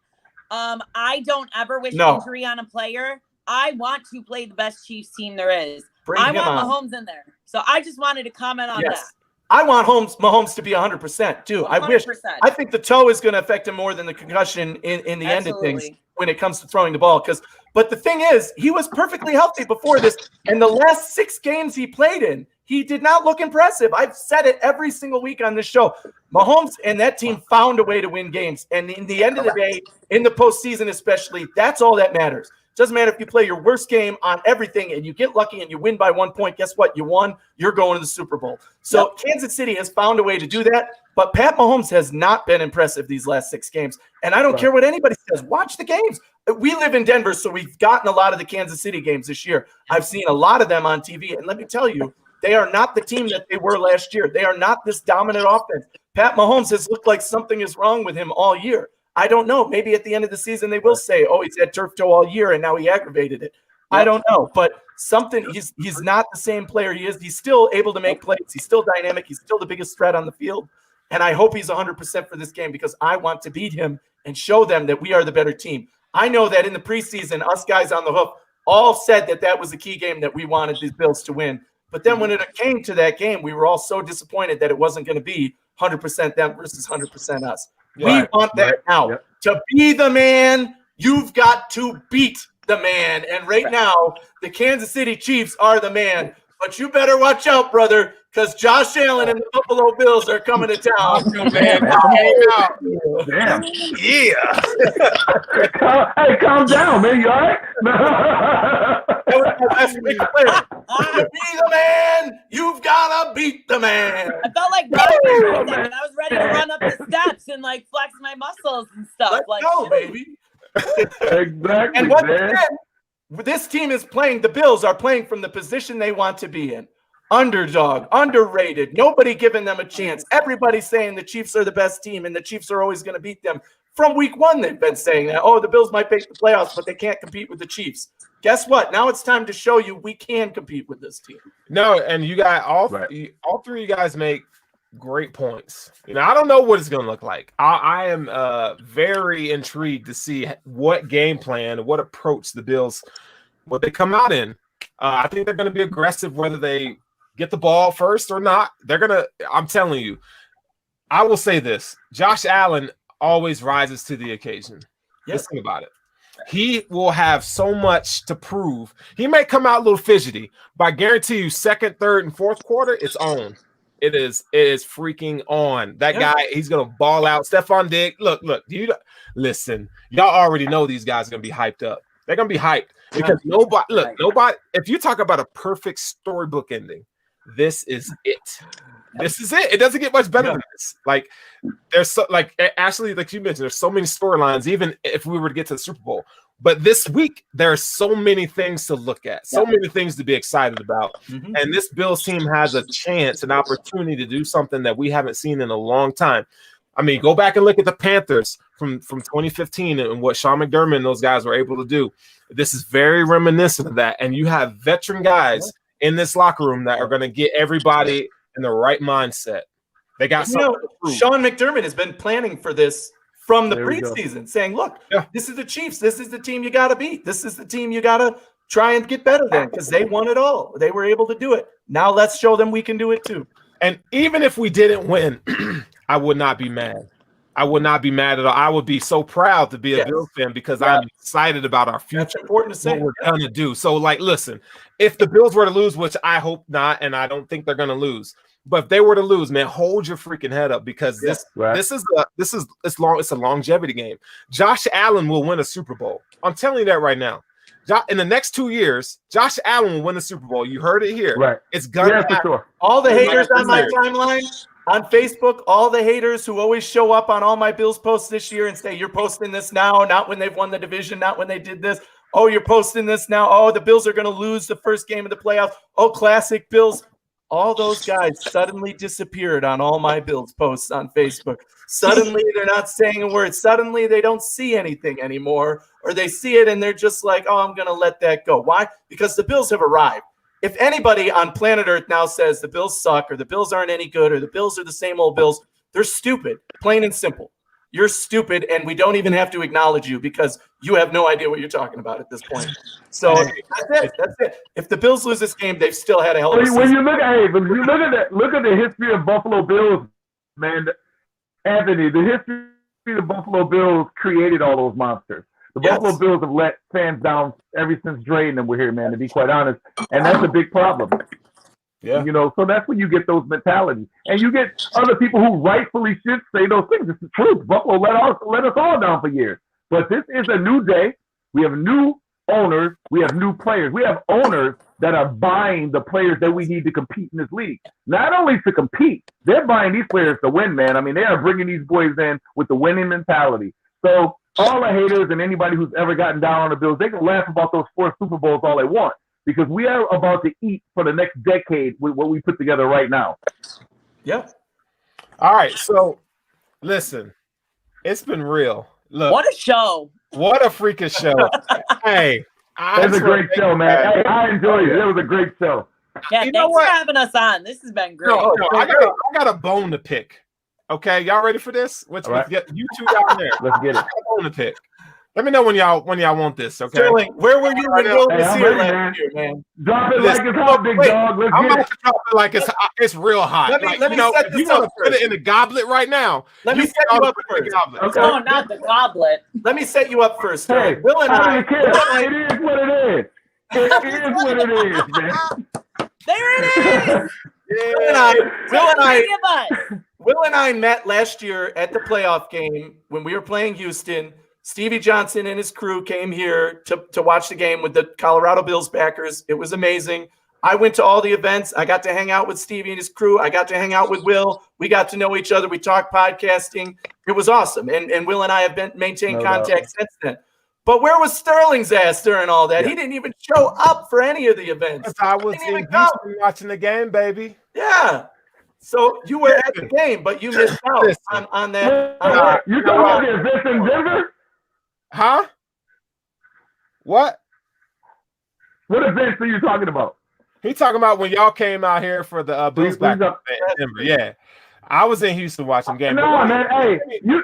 I don't ever wish injury on a player. I want to play the best Chiefs team there is. I want Mahomes in there. So I just wanted to comment on that. I want Mahomes to be 100% too. 100%. I think the toe is going to affect him more than the concussion in the end of things when it comes to throwing the ball. But the thing is, he was perfectly healthy before this, and the last 6 games he played in, he did not look impressive. I've said it every single week on this show. Mahomes and that team found a way to win games, and in the end of the day, in the postseason especially, that's all that matters. Doesn't matter if you play your worst game on everything and you get lucky and you win by 1 point. Guess what? You won. You're going to the Super Bowl. So Kansas City has found a way to do that, but Pat Mahomes has not been impressive these last 6 games. And I don't care what anybody says. Watch the games. We live in Denver, so we've gotten a lot of the Kansas City games this year. I've seen a lot of them on TV, and let me tell you, they are not the team that they were last year. They are not this dominant offense. Pat Mahomes has looked like something is wrong with him all year. I don't know. Maybe at the end of the season they will say, oh, he's had turf toe all year and now he aggravated it. I don't know. But he's not the same player he is. He's still able to make plays. He's still dynamic. He's still the biggest threat on the field. And I hope he's 100% for this game because I want to beat him and show them that we are the better team. I know that in the preseason, us guys on the Hoof all said that was the key game that we wanted the Bills to win. But then when it came to that game, we were all so disappointed that it wasn't going to be 100% them versus 100% us. We want that now. To be the man, you've got to beat the man. And right now, the Kansas City Chiefs are the man. But you better watch out, brother, because Josh Allen and the Buffalo Bills are coming to town. Damn. Yeah. Hey, calm down, man. You all right? To be the man, you've got to beat the man. I felt like I was ready to run up the steps and like flex my muscles and stuff. Let's go, baby. Exactly. And what this team is playing, the Bills are playing from the position they want to be in. Underdog, underrated, nobody giving them a chance. Everybody's saying the Chiefs are the best team and the Chiefs are always going to beat them. From week 1, they've been saying that. Oh, the Bills might make the playoffs, but they can't compete with the Chiefs. Guess what? Now it's time to show you we can compete with this team. No, and you got all 3 of you guys make great points. I don't know what it's going to look like. I am very intrigued to see what game plan, what approach the Bills, what they come out in. I think they're going to be aggressive whether they get the ball first or not. I'm telling you, I will say this. Josh Allen always rises to the occasion. Yes. Listen about it. He will have so much to prove. He may come out a little fidgety, but I guarantee you 2nd, 3rd, and 4th quarter, it's on. It is freaking on. That guy, he's going to ball out. Stephon Diggs, look, listen, y'all already know these guys are going to be hyped up. They're going to be hyped because nobody, if you talk about a perfect storybook ending, this is it. This is it. It doesn't get much better than this. Like, there's so, like Ashley, like you mentioned, there's so many storylines. Even if we were to get to the Super Bowl, But this week, there are so many things to look at, so many things to be excited about. And this Bills team has a chance, an opportunity to do something that we haven't seen in a long time. I mean, go back and look at the Panthers from 2015 and what Sean McDermott and those guys were able to do. This is very reminiscent of that. And you have veteran guys in this locker room that are going to get everybody in the right mindset. They got something to prove. Sean McDermott has been planning for this from the preseason, saying, look, this is the Chiefs. This is the team you got to beat. This is the team you got to try and get better than, because they won it all. They were able to do it. Now let's show them we can do it too. And even if we didn't win, I would not be mad. I would not be mad at all. I would be so proud to be a Bills fan because I'm excited about our future. That's important to say. What we're going to do. So, like, listen, if the Bills were to lose, which I hope not, and I don't think they're going to lose, but if they were to lose, man, hold your freaking head up because it's a longevity game. Josh Allen will win a Super Bowl. I'm telling you that right now. In the next 2 years, Josh Allen will win the Super Bowl. You heard it here. Right. It's gonna happen. For sure. All the haters on my timeline on Facebook, all the haters who always show up on all my Bills posts this year and say, you're posting this now, not when they've won the division, not when they did this. Oh, you're posting this now. Oh, the Bills are going to lose the first game of the playoffs. Oh, classic Bills. All those guys suddenly disappeared on all my Bills posts on Facebook. Suddenly they're not saying a word. Suddenly they don't see anything anymore, or they see it and they're just like, oh, I'm going to let that go. Why? Because the Bills have arrived. If anybody on planet Earth now says the Bills suck or the Bills aren't any good or the Bills are the same old Bills, they're stupid, plain and simple. You're stupid, and we don't even have to acknowledge you because you have no idea what you're talking about at this point. So that's it. If the Bills lose this game, they've still had a hell of a season. When you look at the history of Buffalo Bills, man, Anthony, the history of the Buffalo Bills created all those monsters. The Buffalo Bills have let fans down ever since Dre and them were here, man, to be quite honest. And that's a big problem. Yeah. You know, so that's when you get those mentalities. And you get other people who rightfully should say those things. It's the truth. Buffalo let us all down for years. But this is a new day. We have new owners. We have new players. We have owners that are buying the players that we need to compete in this league. Not only to compete, they're buying these players to win, man. I mean, they are bringing these boys in with the winning mentality. So all the haters and anybody who's ever gotten down on the Bills, they can laugh about those 4 Super Bowls all they want. Because we are about to eat for the next decade with what we put together right now. Yeah. All right. So, listen, it's been real. Look, what a show. What a freaking show. Hey. It was a great show, man. Hey, I enjoyed it. It was a great show. Yeah, thanks for having us on. This has been great. No, I got a bone to pick. Okay, y'all ready for this? You two down there. Let's get it. I got a bone to pick. Let me know when y'all want this, okay? Sterling, where were you when Will was here last year, man? Drop it like it's hot, big dog. Let's I'm get about to drop it like it's real hot. Let me set if this you want up to put it in a goblet right now, let me set you up first. Okay. No, not the goblet. Let me set you up first. Hey, Will and I. It is what it is. It is what it is, man. There it is. Will and I met last year at the playoff game when we were playing Houston. Stevie Johnson and his crew came here to watch the game with the Colorado Bills backers. It was amazing. I went to all the events. I got to hang out with Stevie and his crew. I got to hang out with Will. We got to know each other. We talked podcasting. It was awesome. And Will and I have maintained contact since then. But where was Sterling's ass during all that? He didn't even show up for any of the events. I was in Houston watching the game, baby. Yeah. So you were at the game, but you missed out on that. You talking about the events in Denver? Huh? What? What events are you talking about? He talking about when y'all came out here for the Bills back in Denver. Yeah, I was in Houston watching game. No, man. Hey, you.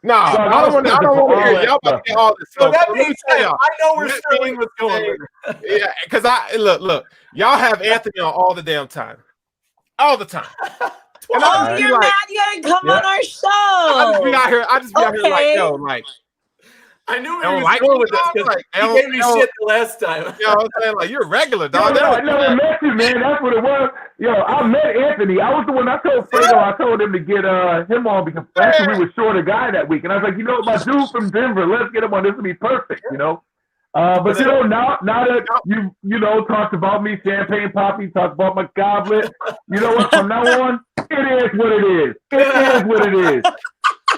No, I don't want to hear y'all about to get all this. So that being said, I know where Sterling was going. Yeah, because look, y'all have Anthony on all the damn time, all the time. And you're mad you didn't come on our show. I just be out here like, yo, like. I knew he was going with this because he gave me shit the last time. You know what I'm saying? Like, you're regular, dog. I never met you, man. That's what it was. Yo, I met Anthony. I was the one I told Fredo. I told him to get him on because actually we were short a guy that week. And I was like, you know, my dude from Denver, let's get him on. This will be perfect, you know. But, you know, now that you know, talked about me, Champagne Poppy, talked about my goblet, you know what? From now on, it is what it is. It is what it is.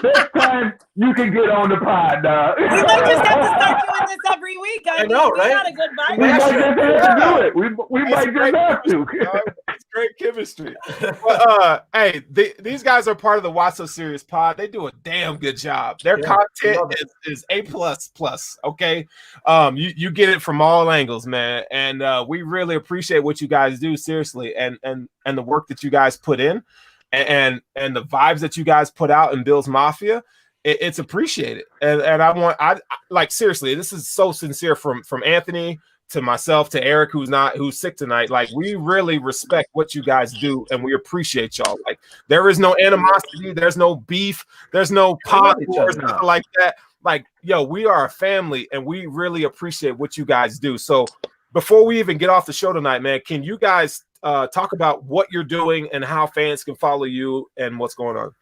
next time you can get on the pod, dog. We might just have to start doing this every week. I know, we right? got a good vibe. We might just have to do it. We might just have to. It's great chemistry. But, hey, these guys are part of the Why So Serious pod. They do a damn good job. Their content is A++. Okay, you get it from all angles, man, and we really appreciate what you guys do, seriously, and the work that you guys put in, and the vibes that you guys put out in Bills Mafia. It's appreciated, and I like, seriously, this is so sincere from Anthony to myself to Eric, who's sick tonight. Like, we really respect what you guys do, and we appreciate y'all. Like, there is no animosity, there's no beef, there's no pod wars, nothing like that. Like, yo, we are a family, and we really appreciate what you guys do. So before we even get off the show tonight, man, can you guys talk about what you're doing and how fans can follow you and what's going on?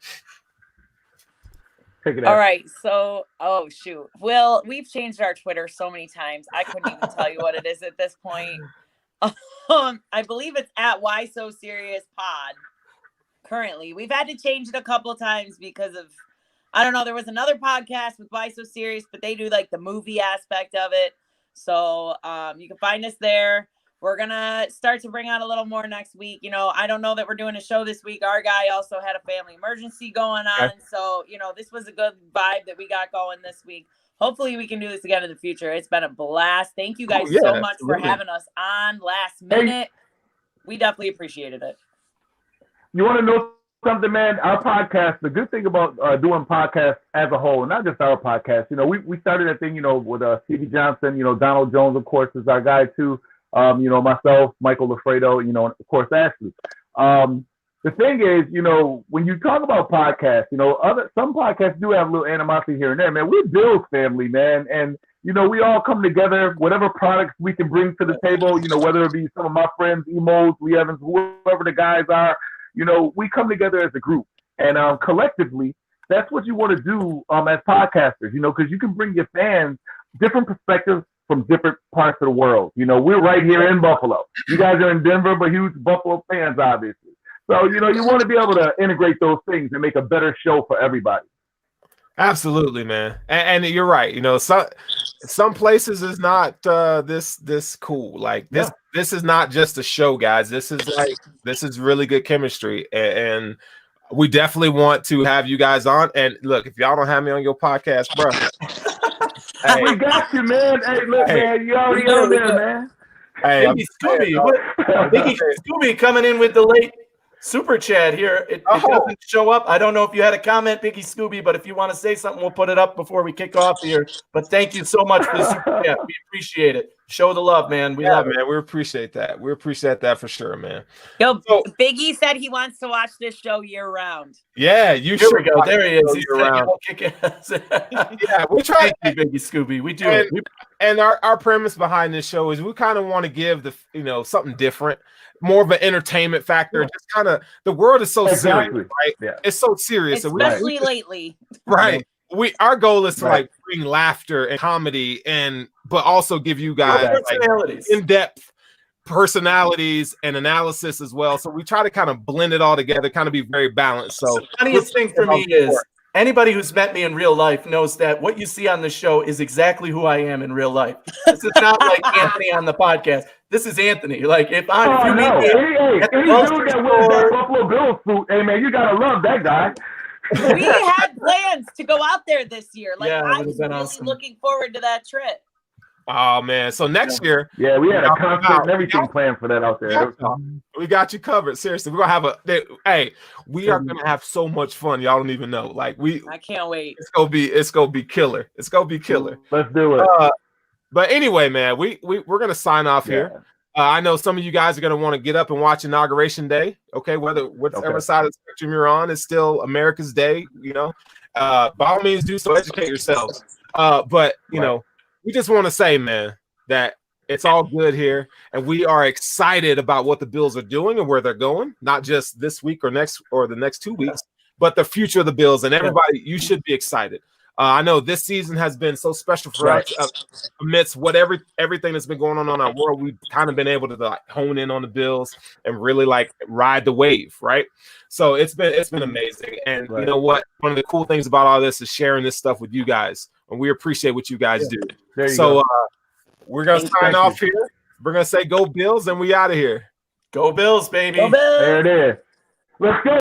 All right. So, oh, shoot. Well, we've changed our Twitter so many times. I couldn't even tell you what it is at this point. I believe it's at Why So Serious Pod. Currently, we've had to change it a couple of times because of, I don't know, there was another podcast with Why So Serious, but they do like the movie aspect of it. So you can find us there. We're going to start to bring out a little more next week. You know, I don't know that we're doing a show this week. Our guy also had a family emergency going on. Okay. So, you know, this was a good vibe that we got going this week. Hopefully we can do this again in the future. It's been a blast. Thank you guys so much for having us on last minute. We definitely appreciated it. You want to know something, man? Our podcast, the good thing about doing podcasts as a whole, and not just our podcast, you know, we started that thing, you know, with Stevie Johnson, you know, Donald Jones, of course, is our guy too. You know, myself, Michael Lafredo, you know, and of course, Ashley. The thing is, you know, when you talk about podcasts, you know, some podcasts do have a little animosity here and there, man. We're Bills family, man. And, you know, we all come together, whatever products we can bring to the table, you know, whether it be some of my friends, Emos, Lee Evans, whoever the guys are, you know, we come together as a group. And collectively, that's what you want to do as podcasters, you know, because you can bring your fans different perspectives from different parts of the world. You know, we're right here in Buffalo. You guys are in Denver, but huge Buffalo fans, obviously. So, you know, you want to be able to integrate those things and make a better show for everybody. Absolutely, man. And you're right. You know, some places is not this cool. Like this is not just a show, guys. This is really good chemistry. And we definitely want to have you guys on. And look, if y'all don't have me on your podcast, bro. Hey. We got you, man. Hey, look, man, you already on there, man. Hey, Biggie Scooby coming in with the late super chat here. It doesn't show up. I don't know if you had a comment, Biggie Scooby, but if you want to say something, we'll put it up before we kick off here. But thank you so much for the super chat. We appreciate it. Show the love, man. We love it, man. We appreciate that. We appreciate that for sure, man. Yo, Biggie said he wants to watch this show year round. Yeah, Here we go. There he is. He's kick ass. Yeah, we're trying to Biggie Scooby. We do it. And our premise behind this show is we kind of want to give something different, more of an entertainment factor. Just kind of, the world is so serious, right? Yeah. It's so serious, especially lately. Right. Our goal is to like bring laughter and comedy, but also give you guys like in-depth personalities and analysis as well. So we try to kind of blend it all together, kind of be very balanced. So the funniest thing for me is anybody who's met me in real life knows that what you see on the show is exactly who I am in real life. This is not like Anthony on the podcast. This is Anthony. Like if you meet me at the grocery store, Buffalo Bills suit, hey man, you gotta love that guy. We had plans to go out there this year. Like I was really awesome. Looking forward to that trip. Oh man! So next year, we had a concert and everything planned for that out there. We got you covered. Seriously, we're gonna have we are gonna have so much fun. Y'all don't even know. Like I can't wait. It's gonna be killer. It's gonna be killer. Let's do it. But anyway, man, we're gonna sign off here. I know some of you guys are gonna want to get up and watch Inauguration Day. Okay, whatever side of the spectrum you're on, it's still America's Day. You know, by all means, do so. Educate yourselves. But you know. We just want to say, man, that it's all good here, and we are excited about what the Bills are doing and where they're going, not just this week or the next 2 weeks, but the future of the Bills. And everybody, you should be excited. I know this season has been so special for us amidst everything that's been going on in our world. We've kind of been able to like hone in on the Bills and really like ride the wave, right? So it's been amazing. And you know what? One of the cool things about all this is sharing this stuff with you guys, and we appreciate what you guys do. So we're gonna sign off here. We're gonna say go Bills, and we out of here. Go Bills, baby. Go Bills. There it is. Let's go.